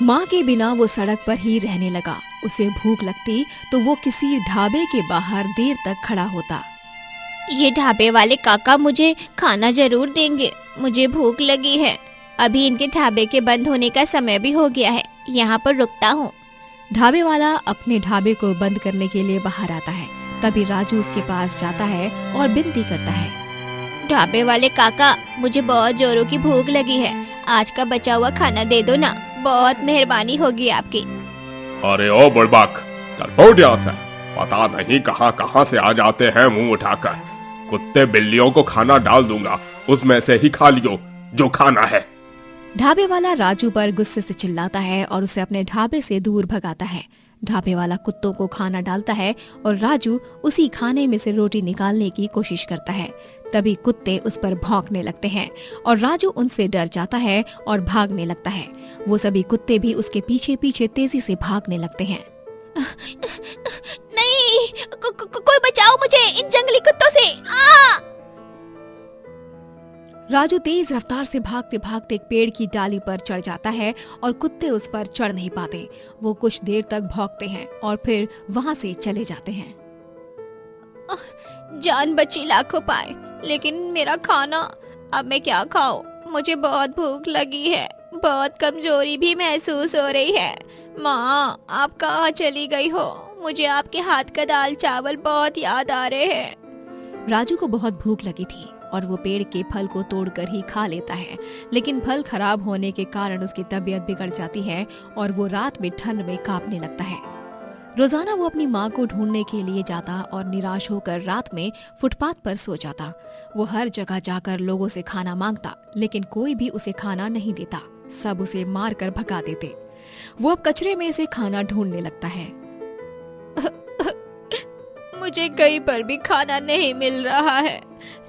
माँ के बिना वो सड़क पर ही रहने लगा। उसे भूख लगती तो वो किसी ढाबे के बाहर देर तक खड़ा होता। ये ढाबे वाले काका मुझे खाना जरूर देंगे, मुझे भूख लगी है। अभी इनके ढाबे के बंद होने का समय भी हो गया है, यहाँ पर रुकता हूँ। ढाबे वाला अपने ढाबे को बंद करने के लिए बाहर आता है। तभी राजू उसके पास जाता है और विनती करता है, ढाबे वाले काका, मुझे बहुत जोरों की भूख लगी है, आज का बचा हुआ खाना दे दो ना, बहुत मेहरबानी होगी आपकी। अरे ओ बुड़बक, चल उठ यहाँ से। पता नहीं कहाँ कहाँ से आ जाते हैं मुंह उठाकर। कुत्ते बिल्लियों को खाना डाल दूंगा, उसमें से ही खा लियो जो खाना है। ढाबे वाला राजू पर गुस्से से चिल्लाता है और उसे अपने ढाबे से दूर भगाता है। ढाबे वाला कुत्तों को खाना डालता है और राजू उसी खाने में से रोटी निकालने की कोशिश करता है। तभी कुत्ते उस पर भौंकने लगते हैं और राजू उनसे डर जाता है और भागने लगता है। वो सभी कुत्ते भी उसके पीछे पीछे तेजी से भागने लगते हैं। नहीं, कोई बचाओ मुझे इन जंगली कुत्तों से। आ! राजू तेज रफ्तार से भागते भागते एक पेड़ की डाली पर चढ़ जाता है और कुत्ते उस पर चढ़ नहीं पाते। वो कुछ देर तक भौंकते हैं और फिर वहां से चले जाते हैं। जान बची लाखों पाए, लेकिन मेरा खाना अब मैं क्या खाऊं? मुझे बहुत भूख लगी है, बहुत कमजोरी भी महसूस हो रही है। माँ, आप कहाँ चली गई हो? मुझे आपके हाथ का दाल चावल बहुत याद आ रहे हैं। राजू को बहुत भूख लगी थी और वो पेड़ के फल को तोड़कर ही खा लेता है, लेकिन फल खराब होने के कारण उसकी तबीयत बिगड़ जाती है और वो रात में ठंड में कांपने लगता है। रोजाना वो अपनी माँ को ढूंढने के लिए जाता और निराश होकर रात में फुटपाथ पर सो जाता। वो हर जगह जाकर लोगों से खाना मांगता, लेकिन कोई भी उसे खाना नहीं देता। सब उसे मार कर भगा देते। वो अब कचरे में से खाना ढूंढने लगता है। मुझे कहीं पर भी खाना नहीं मिल रहा है,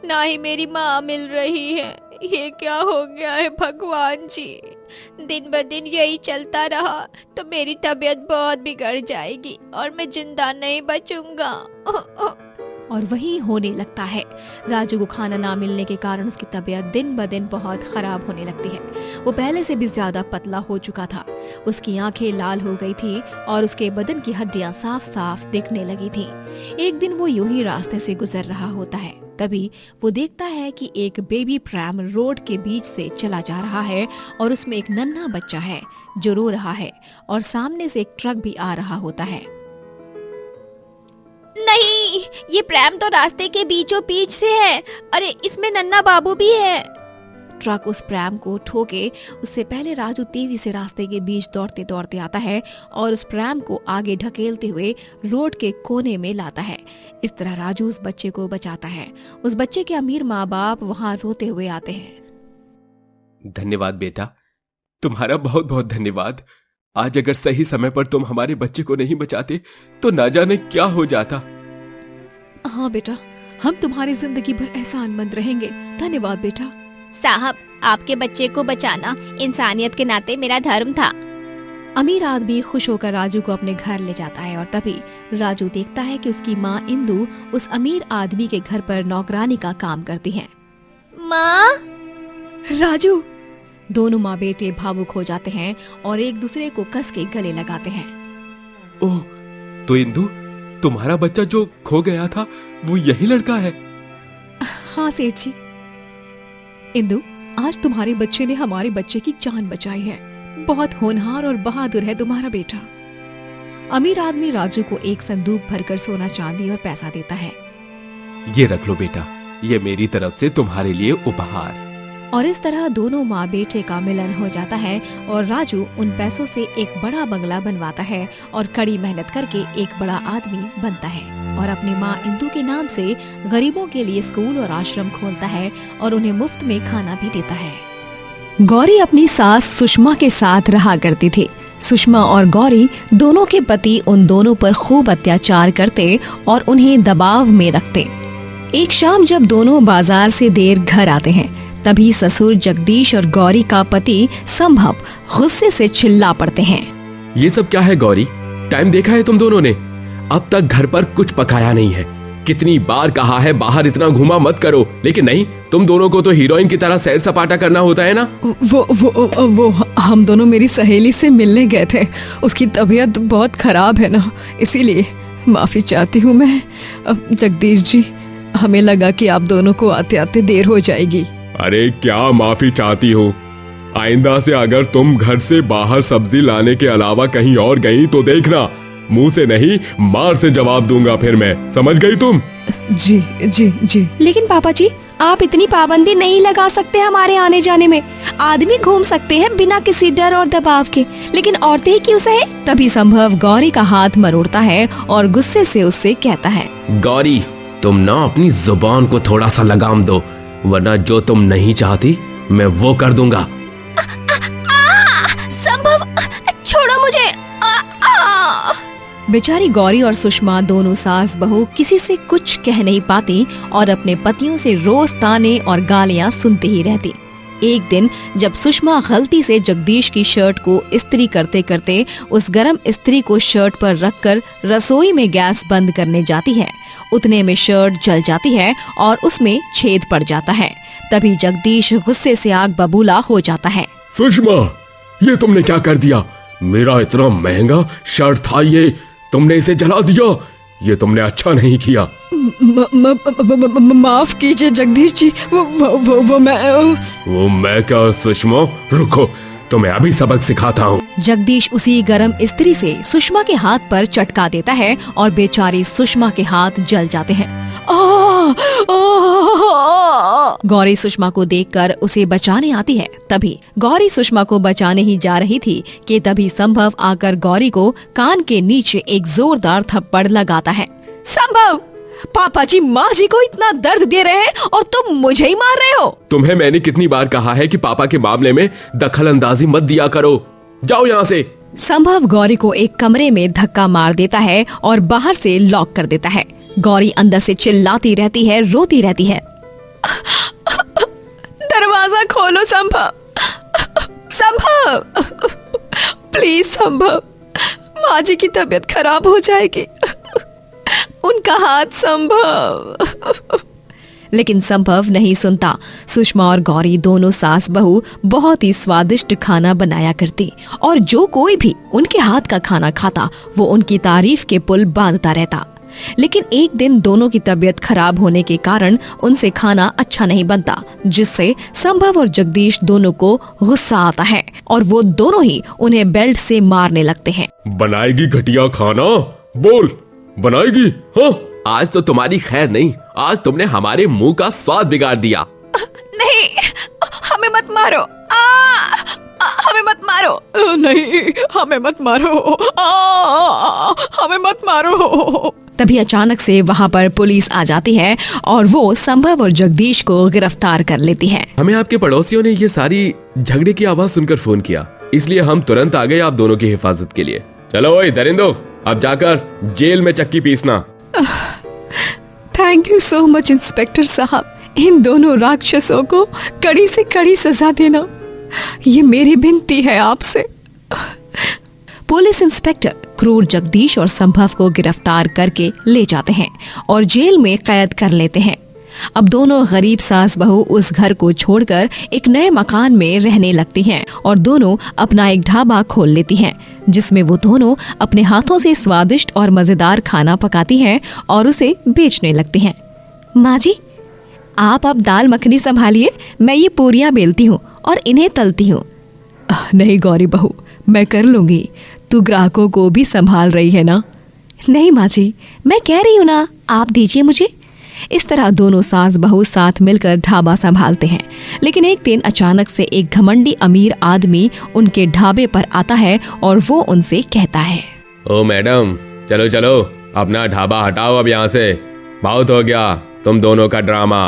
ना ही मेरी माँ मिल रही है। ये क्या हो गया है भगवान जी? दिन ब दिन यही चलता रहा तो मेरी तबीयत बहुत बिगड़ जाएगी और मैं जिंदा नहीं बचूंगा। और वही होने लगता है। राजू को खाना ना मिलने के कारण उसकी तबीयत दिन ब दिन बहुत खराब होने लगती है। वो पहले से भी ज्यादा पतला हो चुका था। उसकी आंखें लाल हो गई थी और उसके बदन की हड्डियां साफ साफ दिखने लगी थी। एक दिन वो यूं ही रास्ते से गुजर रहा होता है, तभी वो देखता है कि एक बेबी प्रैम रोड के बीच से चला जा रहा है और उसमें एक नन्हा बच्चा है जो रो रहा है और सामने से एक ट्रक भी आ रहा होता है। नहीं, ये प्रैम तो रास्ते के बीचों बीच से है। अरे, इसमें नन्हा बाबू भी है। ट्रक उस प्रैम को ठोके उससे पहले राजू तेजी से रास्ते के बीच दौड़ते दौड़ते आता है और उस प्रैम को आगे ढकेलते हुए रोड के कोने में लाता है। इस तरह राजू उस बच्चे को बचाता है। उस बच्चे के अमीर माँ बाप वहाँ रोते हुए आते हैं। धन्यवाद बेटा, तुम्हारा बहुत बहुत धन्यवाद। आज अगर सही समय पर तुम हमारे बच्चे को नहीं बचाते तो ना जाने क्या हो जाता। हाँ बेटा, हम तुम्हारी जिंदगी भर एहसानमंद रहेंगे। धन्यवाद बेटा। साहब, आपके बच्चे को बचाना इंसानियत के नाते मेरा धर्म था। अमीर आदमी खुश होकर राजू को अपने घर ले जाता है और तभी राजू देखता है कि उसकी माँ इंदु उस अमीर आदमी के घर पर नौकरानी का काम करती है। माँ! राजू! दोनों माँ बेटे भावुक हो जाते हैं और एक दूसरे को कस के गले लगाते हैं। ओह, तो इंदु, तुम्हारा बच्चा जो खो गया था वो यही लड़का है? हाँ सेठ जी। इंदु, आज तुम्हारे बच्चे ने हमारे बच्चे की जान बचाई है। बहुत होनहार और बहादुर है तुम्हारा बेटा। अमीर आदमी राजू को एक संदूक भरकर सोना चांदी और पैसा देता है। ये रख लो बेटा, ये मेरी तरफ से तुम्हारे लिए उपहार। और इस तरह दोनों माँ बेटे का मिलन हो जाता है और राजू उन पैसों से एक बड़ा बंगला बनवाता है और कड़ी मेहनत करके एक बड़ा आदमी बनता है और अपनी माँ इंदु के नाम से गरीबों के लिए स्कूल और आश्रम खोलता है और उन्हें मुफ्त में खाना भी देता है। गौरी अपनी सास सुषमा के साथ रहा करती थी। सुषमा और गौरी दोनों के पति उन दोनों पर खूब अत्याचार करते और उन्हें दबाव में रखते। एक शाम जब दोनों बाजार से देर घर आते हैं, तभी ससुर जगदीश और गौरी का पति संभव गुस्से से चिल्ला पड़ते हैं। ये सब क्या है गौरी? टाइम देखा है तुम दोनों ने? अब तक घर पर कुछ पकाया नहीं है। कितनी बार कहा है बाहर इतना घुमा मत करो, लेकिन नहीं, तुम दोनों को तो हीरोइन की तरह सैर सपाटा करना होता है ना। वो हम दोनों मेरी सहेली से मिलने गए थे। उसकी तबीयत बहुत खराब है ना, इसीलिए माफी चाहती हूँ मैं। जगदीश जी, हमें लगा कि आप दोनों को आते आते देर हो जाएगी। अरे क्या माफी चाहती हो? आइंदा से अगर तुम घर से बाहर सब्जी लाने के अलावा कहीं और गई तो देखना, मुंह से नहीं मार से जवाब दूंगा फिर मैं। समझ गई तुम? जी जी जी। लेकिन पापा जी, आप इतनी पाबंदी नहीं लगा सकते हमारे आने जाने में। आदमी घूम सकते हैं बिना किसी डर और दबाव के, लेकिन औरतें ही क्यों सहे? तभी संभव गौरी का हाथ मरोड़ता है और गुस्से से उससे कहता है, गौरी, तुम ना अपनी जुबान को थोड़ा सा लगाम दो, वरना जो तुम नहीं चाहती मैं वो कर दूंगा। संभव, छोड़ो मुझे। बेचारी गौरी और सुषमा दोनों सास बहू किसी से कुछ कह नहीं पाती और अपने पतियों से रोज ताने और गालियां सुनती ही रहती। एक दिन जब सुषमा गलती से जगदीश की शर्ट को इस्त्री करते करते उस गरम इस्त्री को शर्ट पर रखकर रसोई में गैस बंद करने जाती है, उतने में शर्ट जल जाती है और उसमें छेद पड़ जाता है। तभी जगदीश गुस्से से आग बबूला हो जाता है। सुषमा, ये तुमने क्या कर दिया? मेरा इतना महंगा शर्ट था, ये तुमने इसे जला दिया। ये तुमने अच्छा नहीं किया। माफ कीजिए जगदीश जी, वो मैं क्या सुषमा? रुको, तुम्हें अभी सबक सिखाता हूँ। जगदीश उसी गरम इस्त्री से सुषमा के हाथ पर चटका देता है और बेचारी सुषमा के हाथ जल जाते हैं। गौरी सुषमा को देखकर उसे बचाने आती है। तभी गौरी सुषमा को बचाने ही जा रही थी कि तभी संभव आकर गौरी को कान के नीचे एक जोरदार थप्पड़ लगाता है। संभव, पापा जी माँ जी को इतना दर्द दे रहे हैं और तुम मुझे ही मार रहे हो। तुम्हें मैंने कितनी बार कहा है कि पापा के मामले में दखल अंदाजी मत दिया करो। जाओ यहाँ से। संभव गौरी को एक कमरे में धक्का मार देता है और बाहर से लॉक कर देता है। गौरी अंदर से चिल्लाती रहती है, रोती रहती है। दरवाजा खोलो संभव, संभव, प्लीज संभव, माँ जी की तबीयत खराब हो जाएगी, उनका हाथ संभव। लेकिन संभव नहीं सुनता। सुषमा और गौरी दोनों सास बहू बहुत ही स्वादिष्ट खाना बनाया करती और जो कोई भी उनके हाथ का खाना खाता वो उनकी तारीफ के पुल बांधता रहता। लेकिन एक दिन दोनों की तबीयत खराब होने के कारण उनसे खाना अच्छा नहीं बनता, जिससे संभव और जगदीश दोनों को गुस्सा आता है और वो दोनों ही उन्हें बेल्ट से मारने लगते हैं। बनाएगी घटिया खाना? बोल, बनाएगी? हाँ, आज तो तुम्हारी खैर नहीं, आज तुमने हमारे मुंह का स्वाद बिगाड़ दिया। नहीं, हमें मत मारो, हमें मत मारो, नहीं, हमें मत मारो, हमें मत मारो। तभी अचानक से वहाँ पर पुलिस आ जाती है और वो संभव और जगदीश को गिरफ्तार कर लेती है। हमें आपके पड़ोसियों ने ये सारी झगड़े की आवाज सुनकर फोन किया, इसलिए हम तुरंत आ गए आप दोनों की हिफाजत के लिए। चलो ओए दरिंदो, अब जाकर जेल में चक्की पीसना। Thank you so much inspector साहब, इन दोनों राक्षसों को कड़ी से कड़ी सजा देना, ये मेरी विनती है आपसे। पुलिस इंस्पेक्टर क्रूर जगदीश और संभव को गिरफ्तार करके ले जाते हैं और जेल में कैद कर लेते हैं। अब दोनों गरीब सास बहू उस घर को छोड़कर एक नए मकान में रहने लगती हैं और दोनों अपना एक ढाबा खोल लेती हैं, जिसमें वो दोनों अपने हाथों से स्वादिष्ट और मजेदार खाना पकाती हैं और उसे बेचने लगती हैं। माँ जी, आप अब दाल मखनी संभालिए, मैं ये पूरियां बेलती हूँ और इन्हें तलती हूँ। नहीं गौरी बहू, मैं कर लूंगी, तू ग्राहकों को भी संभाल रही है ना? नहीं माँ जी, मैं कह रही हूँ ना, आप दीजिए मुझे। इस तरह दोनों सास बहू साथ मिलकर ढाबा संभालते हैं। लेकिन एक दिन अचानक से एक घमंडी अमीर आदमी उनके ढाबे पर आता है और वो उनसे कहता है, ओ मैडम, चलो चलो, अपना ढाबा हटाओ अब यहाँ से, बहुत हो गया तुम दोनों का ड्रामा।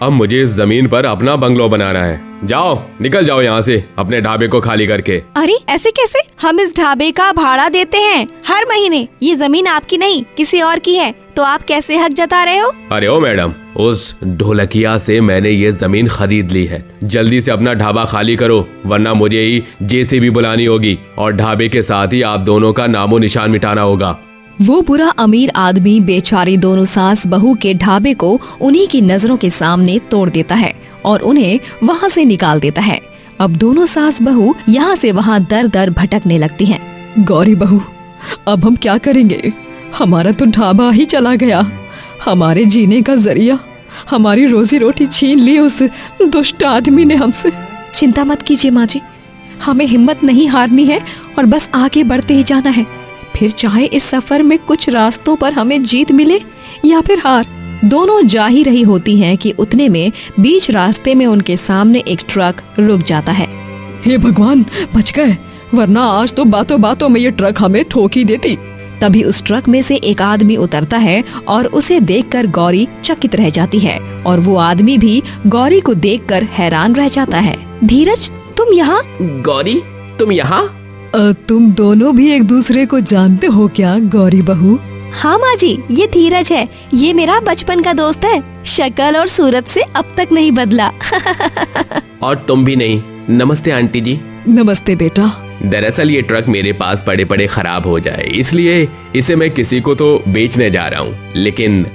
अब मुझे इस जमीन पर अपना बंगलो बनाना है, जाओ निकल जाओ यहाँ से अपने ढाबे को खाली करके। अरे ऐसे कैसे? हम इस ढाबे का भाड़ा देते हैं हर महीने, ये जमीन आपकी नहीं किसी और की है, तो आप कैसे हक जता रहे हो? अरे ओ मैडम, उस ढोलकिया से मैंने ये जमीन खरीद ली है, जल्दी से अपना ढाबा खाली करो, वरना मुझे ही जेसीबी बुलानी होगी और ढाबे के साथ ही आप दोनों का नामो निशान मिटाना होगा। वो बुरा अमीर आदमी बेचारी दोनों सास बहू के ढाबे को उन्हीं की नजरों के सामने तोड़ देता है और उन्हें वहाँ से निकाल देता है। अब दोनों सास बहू यहाँ से वहाँ दर दर भटकने लगती हैं। गौरी बहू, अब हम क्या करेंगे? हमारा तो ढाबा ही चला गया, हमारे जीने का जरिया, हमारी रोजी रोटी छीन ली उस दुष्ट आदमी ने हमसे। चिंता मत कीजिए माँ जी, हमें हिम्मत नहीं हारनी है और बस आगे बढ़ते ही जाना है। फिर चाहे इस सफर में कुछ रास्तों पर हमें जीत मिले या फिर हार, दोनों जा ही रही होती हैं कि उतने में बीच रास्ते में उनके सामने एक ट्रक रुक जाता है। हे भगवान, बच गए, वरना आज तो बातों बातों में ये ट्रक हमें ठोक ही देती। तभी उस ट्रक में से एक आदमी उतरता है और उसे देखकर गौरी चकित रह जाती है और वो आदमी भी गौरी को देखकर हैरान रह जाता है। धीरज, तुम यहाँ? गौरी, तुम यहाँ? तुम दोनों भी एक दूसरे को जानते हो क्या गौरी बहू? हाँ माँ जी, ये धीरज है, ये मेरा बचपन का दोस्त है, शक्ल और सूरत से अब तक नहीं बदला। और तुम भी नहीं। नमस्ते आंटी जी। नमस्ते बेटा। दरअसल ये ट्रक मेरे पास पड़े पड़े खराब हो जाए, इसलिए इसे मैं किसी को तो बेचने जा रहा हूँ। लेकिन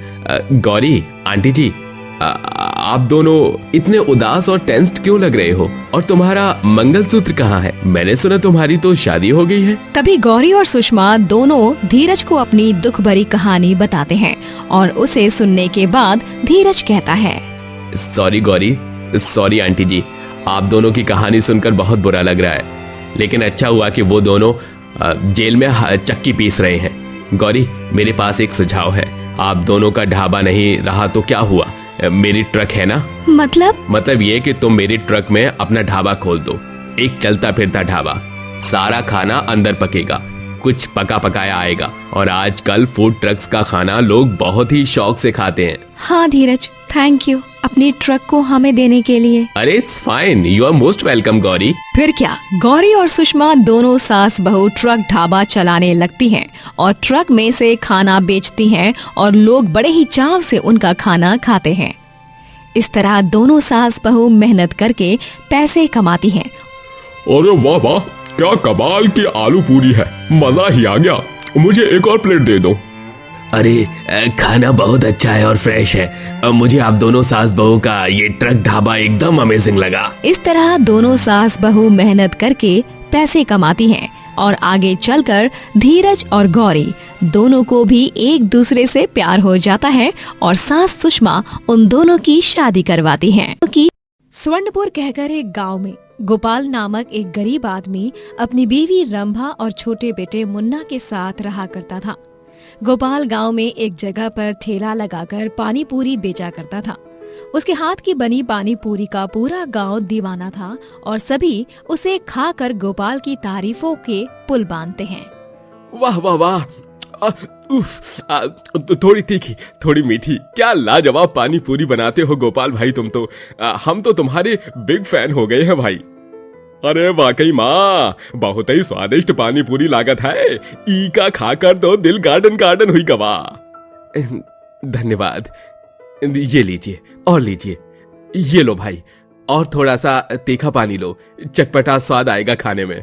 गौरी आंटी जी, आप दोनों इतने उदास और टेंस्ड क्यों लग रहे हो? और तुम्हारा मंगलसूत्र कहाँ है? मैंने सुना तुम्हारी तो शादी हो गई है। तभी गौरी और सुषमा दोनों धीरज को अपनी दुख भरी कहानी बताते हैं और उसे सुनने के बाद धीरज कहता है, सॉरी गौरी, सॉरी आंटी जी, आप दोनों की कहानी सुनकर बहुत बुरा लग रहा है, लेकिन अच्छा हुआ कि वो दोनों जेल में चक्की पीस रहे हैं। गौरी, मेरे पास एक सुझाव है। आप दोनों का ढाबा नहीं रहा तो क्या हुआ, मेरी ट्रक है ना। मतलब ये कि तुम मेरी ट्रक में अपना ढाबा खोल दो, एक चलता फिरता ढाबा। सारा खाना अंदर पकेगा, कुछ पका पकाया आएगा, और आजकल फूड ट्रक्स का खाना लोग बहुत ही शौक से खाते हैं। हाँ धीरज, थैंक यू अपनी ट्रक को हमें देने के लिए। अरे it's fine, you are most welcome Gauri. फिर क्या, गौरी और सुषमा दोनों सास बहू ट्रक ढाबा चलाने लगती हैं और ट्रक में से खाना बेचती हैं और लोग बड़े ही चाव से उनका खाना खाते हैं। इस तरह दोनों सास बहू मेहनत करके पैसे कमाती हैं। अरे वाह वाह, क्या कमाल की आलू पूरी है, मजा ही आ गया। मुझे एक और प्लेट दे दो। अरे खाना बहुत अच्छा है और फ्रेश है। मुझे आप दोनों सास बहू का ये ट्रक ढाबा एकदम अमेजिंग लगा। इस तरह दोनों सास बहू मेहनत करके पैसे कमाती हैं और आगे चलकर धीरज और गौरी दोनों को भी एक दूसरे से प्यार हो जाता है और सास सुषमा उन दोनों की शादी करवाती हैं। स्वर्णपुर कहकर एक गांव में गोपाल नामक एक गरीब आदमी अपनी बीवी रंभा और छोटे बेटे मुन्ना के साथ रहा करता था। गोपाल गांव में एक जगह पर ठेला लगाकर पानी पूरी बेचा करता था। उसके हाथ की बनी पानी पूरी का पूरा गांव दीवाना था और सभी उसे खाकर गोपाल की तारीफों के पुल बांधते हैं। वाह वाह वाह, थोड़ी तीखी थोड़ी मीठी, क्या लाजवाब पानी पूरी बनाते हो गोपाल भाई तुम तो। हम तो तुम्हारे बिग फैन हो गए हैं भाई। अरे वाकई माँ, बहुत ही स्वादिष्ट पानी पूरी लागत है। ई का खाकर तो दिल गार्डन गार्डन हुई गवा। धन्यवाद। ये लीजिए और लीजिए। ये लो भाई, और थोड़ा सा तीखा पानी लो, चटपटा स्वाद आएगा खाने में।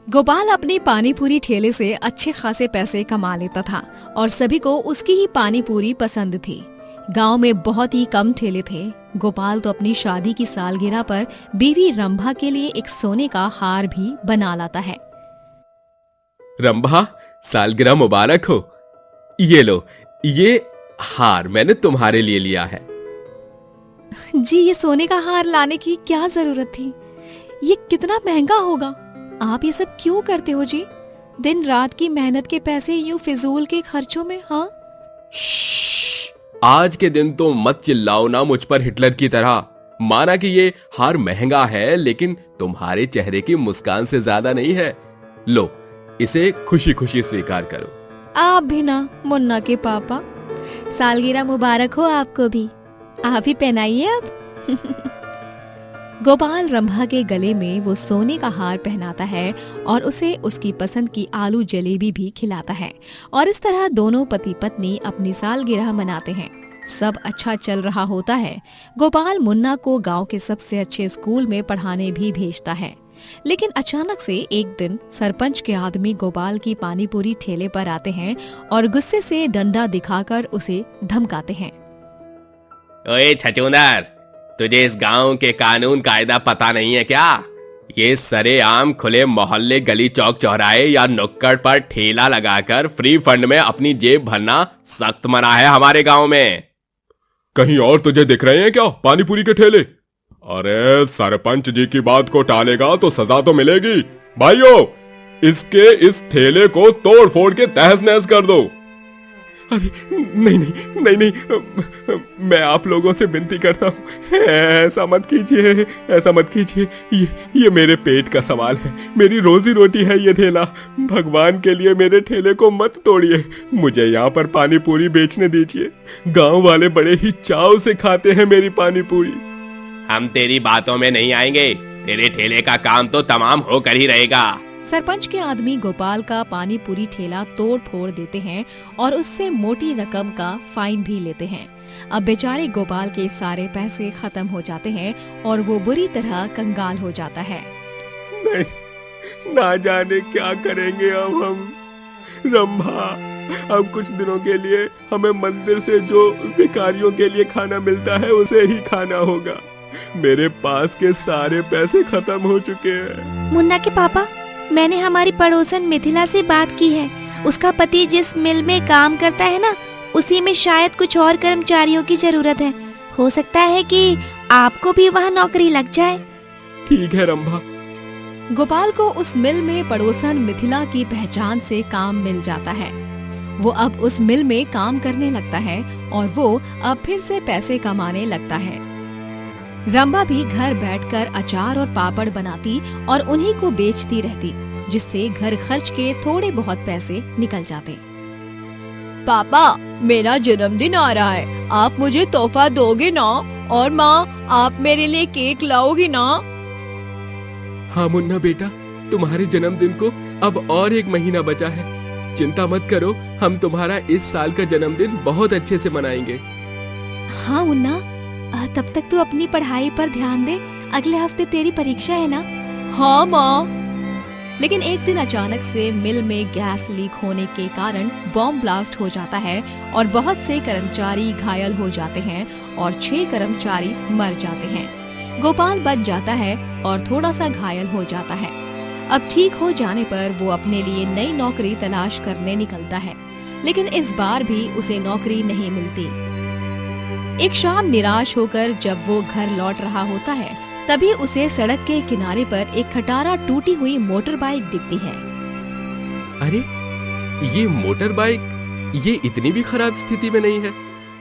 गोपाल अपनी पानी पूरी ठेले से अच्छे खासे पैसे कमा लेता था और सभी को उसकी ही पानी पूरी पसंद थी। गांव में बहुत ही कम ठेले थे। गोपाल तो अपनी शादी की सालगिरह पर बीवी रंभा के लिए एक सोने का हार भी बना लाता है। रंभा, सालगिरह मुबारक हो। ये लो, ये हार मैंने तुम्हारे लिए लिया है। जी, ये सोने का हार लाने की क्या जरूरत थी? ये कितना महंगा होगा। आप ये सब क्यों करते हो जी? दिन रात की मेहनत के पैसे यूं फिजूल के खर्चों में। हाँ, आज के दिन तो मत चिल्लाओ ना मुझ पर हिटलर की तरह। माना कि ये हार महंगा है, लेकिन तुम्हारे चेहरे की मुस्कान से ज्यादा नहीं है। लो, इसे खुशी खुशी स्वीकार करो। आप भी ना मुन्ना के पापा, सालगिरह मुबारक हो आपको भी। आप ही पहनाइए अब। गोपाल रंभा के गले में वो सोने का हार पहनाता है और उसे उसकी पसंद की आलू जलेबी भी खिलाता है और इस तरह दोनों पति पत्नी अपनी सालगिरह मनाते हैं। सब अच्छा चल रहा होता है। गोपाल मुन्ना को गांव के सबसे अच्छे स्कूल में पढ़ाने भी भेजता है। लेकिन अचानक से एक दिन सरपंच के आदमी गोपाल की पानी पूरी ठेले पर आते हैं और गुस्से से डंडा दिखाकर उसे धमकाते हैं। ओए छचूंदर, तुझे इस गांव के कानून कायदा पता नहीं है क्या? ये सरेआम खुले मोहल्ले, गली, चौक, चौराहे या नुक्कड़ पर ठेला लगाकर फ्री फंड में अपनी जेब भरना सख्त मना है हमारे गांव में। कहीं और तुझे दिख रहे हैं क्या पानी पूरी के ठेले? अरे सरपंच जी की बात को टालेगा तो सजा तो मिलेगी। भाइयों, इसके इस ठेले को तोड़ फोड़ के तहस नहस कर दो। अरे नहीं नहीं नहीं नहीं, मैं आप लोगों से विनती करता हूँ, ऐसा मत कीजिए, ऐसा मत कीजिए। ये मेरे पेट का सवाल है, मेरी रोजी रोटी है ये ठेला। भगवान के लिए मेरे ठेले को मत तोड़िए, मुझे यहाँ पर पानी पूरी बेचने दीजिए। गांव वाले बड़े ही चाव से खाते हैं मेरी पानी पूरी। हम तेरी बातों में नहीं आएंगे, तेरे ठेले का काम तो तमाम होकर ही रहेगा। सरपंच के आदमी गोपाल का पानी पूरी ठेला तोड़ फोड़ देते हैं और उससे मोटी रकम का फाइन भी लेते हैं। अब बेचारे गोपाल के सारे पैसे खत्म हो जाते हैं और वो बुरी तरह कंगाल हो जाता है। नहीं, ना जाने क्या करेंगे अब हम। रंभा, अब कुछ दिनों के लिए हमें मंदिर से जो भिखारियों के लिए खाना मिलता है उसे ही खाना होगा। मेरे पास के सारे पैसे खत्म हो चुके हैं। मुन्ना के पापा, मैंने हमारी पड़ोसन मिथिला से बात की है। उसका पति जिस मिल में काम करता है ना, उसी में शायद कुछ और कर्मचारियों की जरूरत है। हो सकता है कि आपको भी वहाँ नौकरी लग जाए। ठीक है रंभा। गोपाल को उस मिल में पड़ोसन मिथिला की पहचान से काम मिल जाता है। वो अब उस मिल में काम करने लगता है और वो अब फिर से पैसे कमाने लगता है। रंभा भी घर बैठकर अचार और पापड़ बनाती और उन्हीं को बेचती रहती, जिससे घर खर्च के थोड़े बहुत पैसे निकल जाते। पापा, मेरा जन्मदिन आ रहा है, आप मुझे तोहफा दोगे ना? और माँ, आप मेरे लिए केक लाओगी ना? हाँ मुन्ना बेटा, तुम्हारे जन्मदिन को अब और 1 महीना बचा है। चिंता मत करो, हम तुम्हारा इस साल का जन्मदिन बहुत अच्छे से मनाएंगे। हाँ मुन्ना, तब तक तू अपनी पढ़ाई पर ध्यान दे। अगले हफ्ते तेरी परीक्षा है ना? हाँ माँ। लेकिन एक दिन अचानक से मिल में गैस लीक होने के कारण बॉम्ब ब्लास्ट हो जाता है और बहुत से कर्मचारी घायल हो जाते हैं और 6 कर्मचारी मर जाते हैं। गोपाल बच जाता है और थोड़ा सा घायल हो जाता है। अब ठीक हो जाने पर वो अपने लिए नई नौकरी तलाश करने निकलता है, लेकिन इस बार भी उसे नौकरी नहीं मिलती। एक शाम निराश होकर जब वो घर लौट रहा होता है, तभी उसे सड़क के किनारे पर एक खटारा टूटी हुई मोटर बाइक दिखती है। अरे ये मोटर बाइक, ये इतनी भी खराब स्थिति में नहीं है।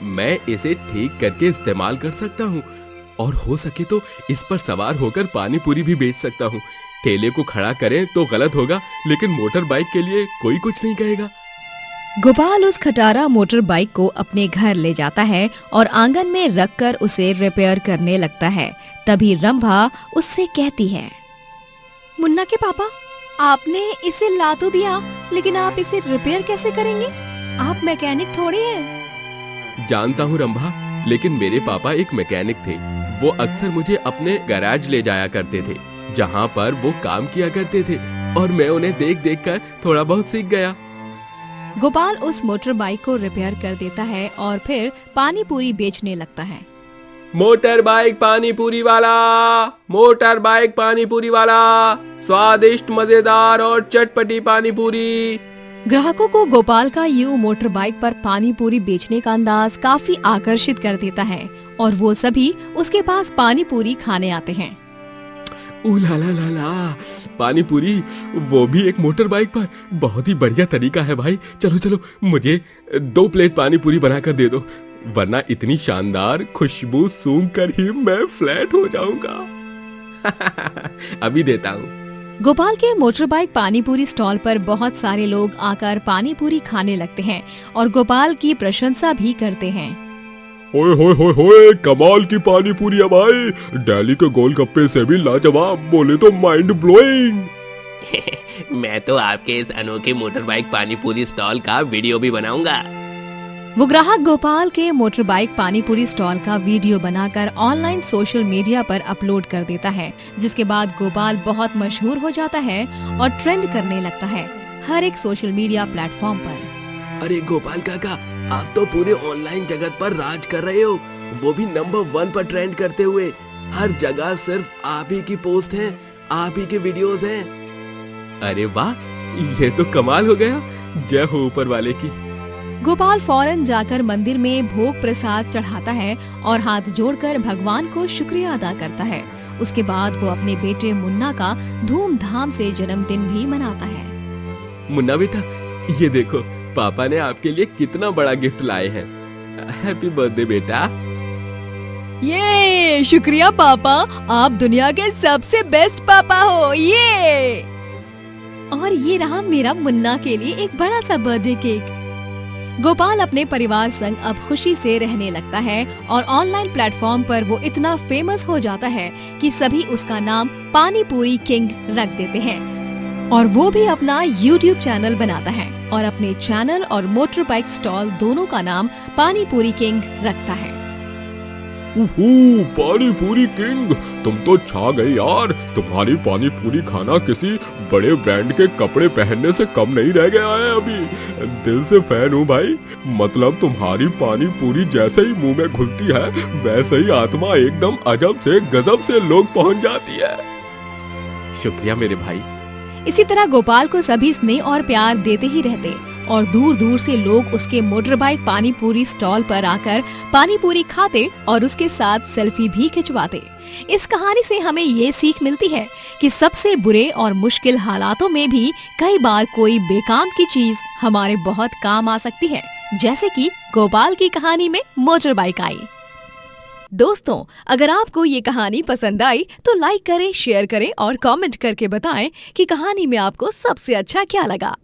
मैं इसे ठीक करके इस्तेमाल कर सकता हूँ और हो सके तो इस पर सवार होकर पानी पूरी भी बेच सकता हूँ। ठेले को खड़ा करें तो गलत होगा, लेकिन मोटर बाइक के लिए कोई कुछ नहीं कहेगा। गोपाल उस खटारा मोटर बाइक को अपने घर ले जाता है और आंगन में रखकर उसे रिपेयर करने लगता है। तभी रंभा उससे कहती है, मुन्ना के पापा, आपने इसे ला तो दिया, लेकिन आप इसे रिपेयर कैसे करेंगे? आप मैकेनिक थोड़ी हैं। जानता हूँ रंभा, लेकिन मेरे पापा एक मैकेनिक थे। वो अक्सर मुझे अपने गैराज ले जाया करते थे, जहाँ पर वो काम किया करते थे, और मैं उन्हें देख देख कर थोड़ा बहुत सीख गया। गोपाल उस मोटर बाइक को रिपेयर कर देता है और फिर पानी पूरी बेचने लगता है। मोटर बाइक पानी पूरी वाला, मोटर बाइक पानी पूरी वाला, स्वादिष्ट, मजेदार और चटपटी पानी पूरी। ग्राहकों को गोपाल का यूं मोटर बाइक पर पानी पूरी बेचने का अंदाज काफी आकर्षित कर देता है और वो सभी उसके पास पानी पूरी खाने आते हैं। ला ला ला ला, पानी पूरी, वो भी एक मोटर बाइक पर। बहुत ही बढ़िया तरीका है भाई। चलो चलो, मुझे 2 प्लेट पानी पूरी बनाकर दे दो, वरना इतनी शानदार खुशबू सूंघ कर ही मैं फ्लैट हो जाऊंगा। अभी देता हूँ। गोपाल के मोटर बाइक पानी पूरी स्टॉल पर बहुत सारे लोग आकर पानी पूरी खाने लगते हैं और गोपाल की प्रशंसा भी करते हैं। ओए होए होए होए, कमाल की पानी पूरी है भाई। दिल्ली के गोलगप्पे से भी लाजवाब, बोले तो माइंड ब्लोइंग। मैं तो आपके इस अनोखे मोटर बाइक पानी पूरी स्टॉल का वीडियो भी बनाऊंगा। वो ग्राहक गोपाल के मोटर बाइक पानी पूरी स्टॉल का वीडियो बनाकर ऑनलाइन सोशल मीडिया पर अपलोड कर देता है, जिसके बाद गोपाल बहुत मशहूर हो जाता है और ट्रेंड करने लगता है हर एक सोशल मीडिया प्लेटफॉर्म पर। अरे गोपाल काका, आप तो पूरे ऑनलाइन जगत पर राज कर रहे हो, वो भी नंबर 1 पर ट्रेंड करते हुए। हर जगह सिर्फ आप ही की पोस्ट है, आप ही के वीडियोस हैं। अरे वाह, ये तो कमाल हो गया। जय हो ऊपर वाले की। गोपाल फौरन जाकर मंदिर में भोग प्रसाद चढ़ाता है और हाथ जोड़कर भगवान को शुक्रिया अदा करता है। उसके बाद वो अपने बेटे मुन्ना का धूमधाम से जन्मदिन भी मनाता है। मुन्ना बेटा, ये देखो, पापा ने आपके लिए कितना बड़ा गिफ्ट लाए हैं। हैप्पी बर्थडे बेटा। ये शुक्रिया पापा, आप दुनिया के सबसे बेस्ट पापा हो। ये और ये रहा मेरा मुन्ना के लिए एक बड़ा सा बर्थडे केक। गोपाल अपने परिवार संग अब खुशी से रहने लगता है और ऑनलाइन प्लेटफॉर्म पर वो इतना फेमस हो जाता है कि सभी उसका नाम पानी पूरी किंग रख देते हैं। और वो भी अपना YouTube चैनल बनाता है और अपने चैनल और मोटर बाइक स्टॉल दोनों का नाम पानी पूरी किंग रखता है। पानी पूरी किंग, तुम तो छा गई यार। तुम्हारी पानी पूरी खाना किसी बड़े ब्रांड के कपड़े पहनने से कम नहीं रह गया है अभी। दिल से फैन हूँ भाई। मतलब तुम्हारी पानी पूरी जैसे ही मुंह में घुलती है वैसे ही आत्मा एकदम अजब से गजब से लोग पहुँच जाती है। शुक्रिया मेरे भाई। इसी तरह गोपाल को सभी स्नेह और प्यार देते ही रहते और दूर दूर से लोग उसके मोटर बाइक पानी पूरी स्टॉल पर आकर पानी पूरी खाते और उसके साथ सेल्फी भी खिंचवाते। इस कहानी से हमें ये सीख मिलती है कि सबसे बुरे और मुश्किल हालातों में भी कई बार कोई बेकाम की चीज हमारे बहुत काम आ सकती है, जैसे कि गोपाल की कहानी में मोटर बाइक आई। दोस्तों, अगर आपको ये कहानी पसंद आई तो लाइक करें, शेयर करें और कमेंट करके बताएं कि कहानी में आपको सबसे अच्छा क्या लगा।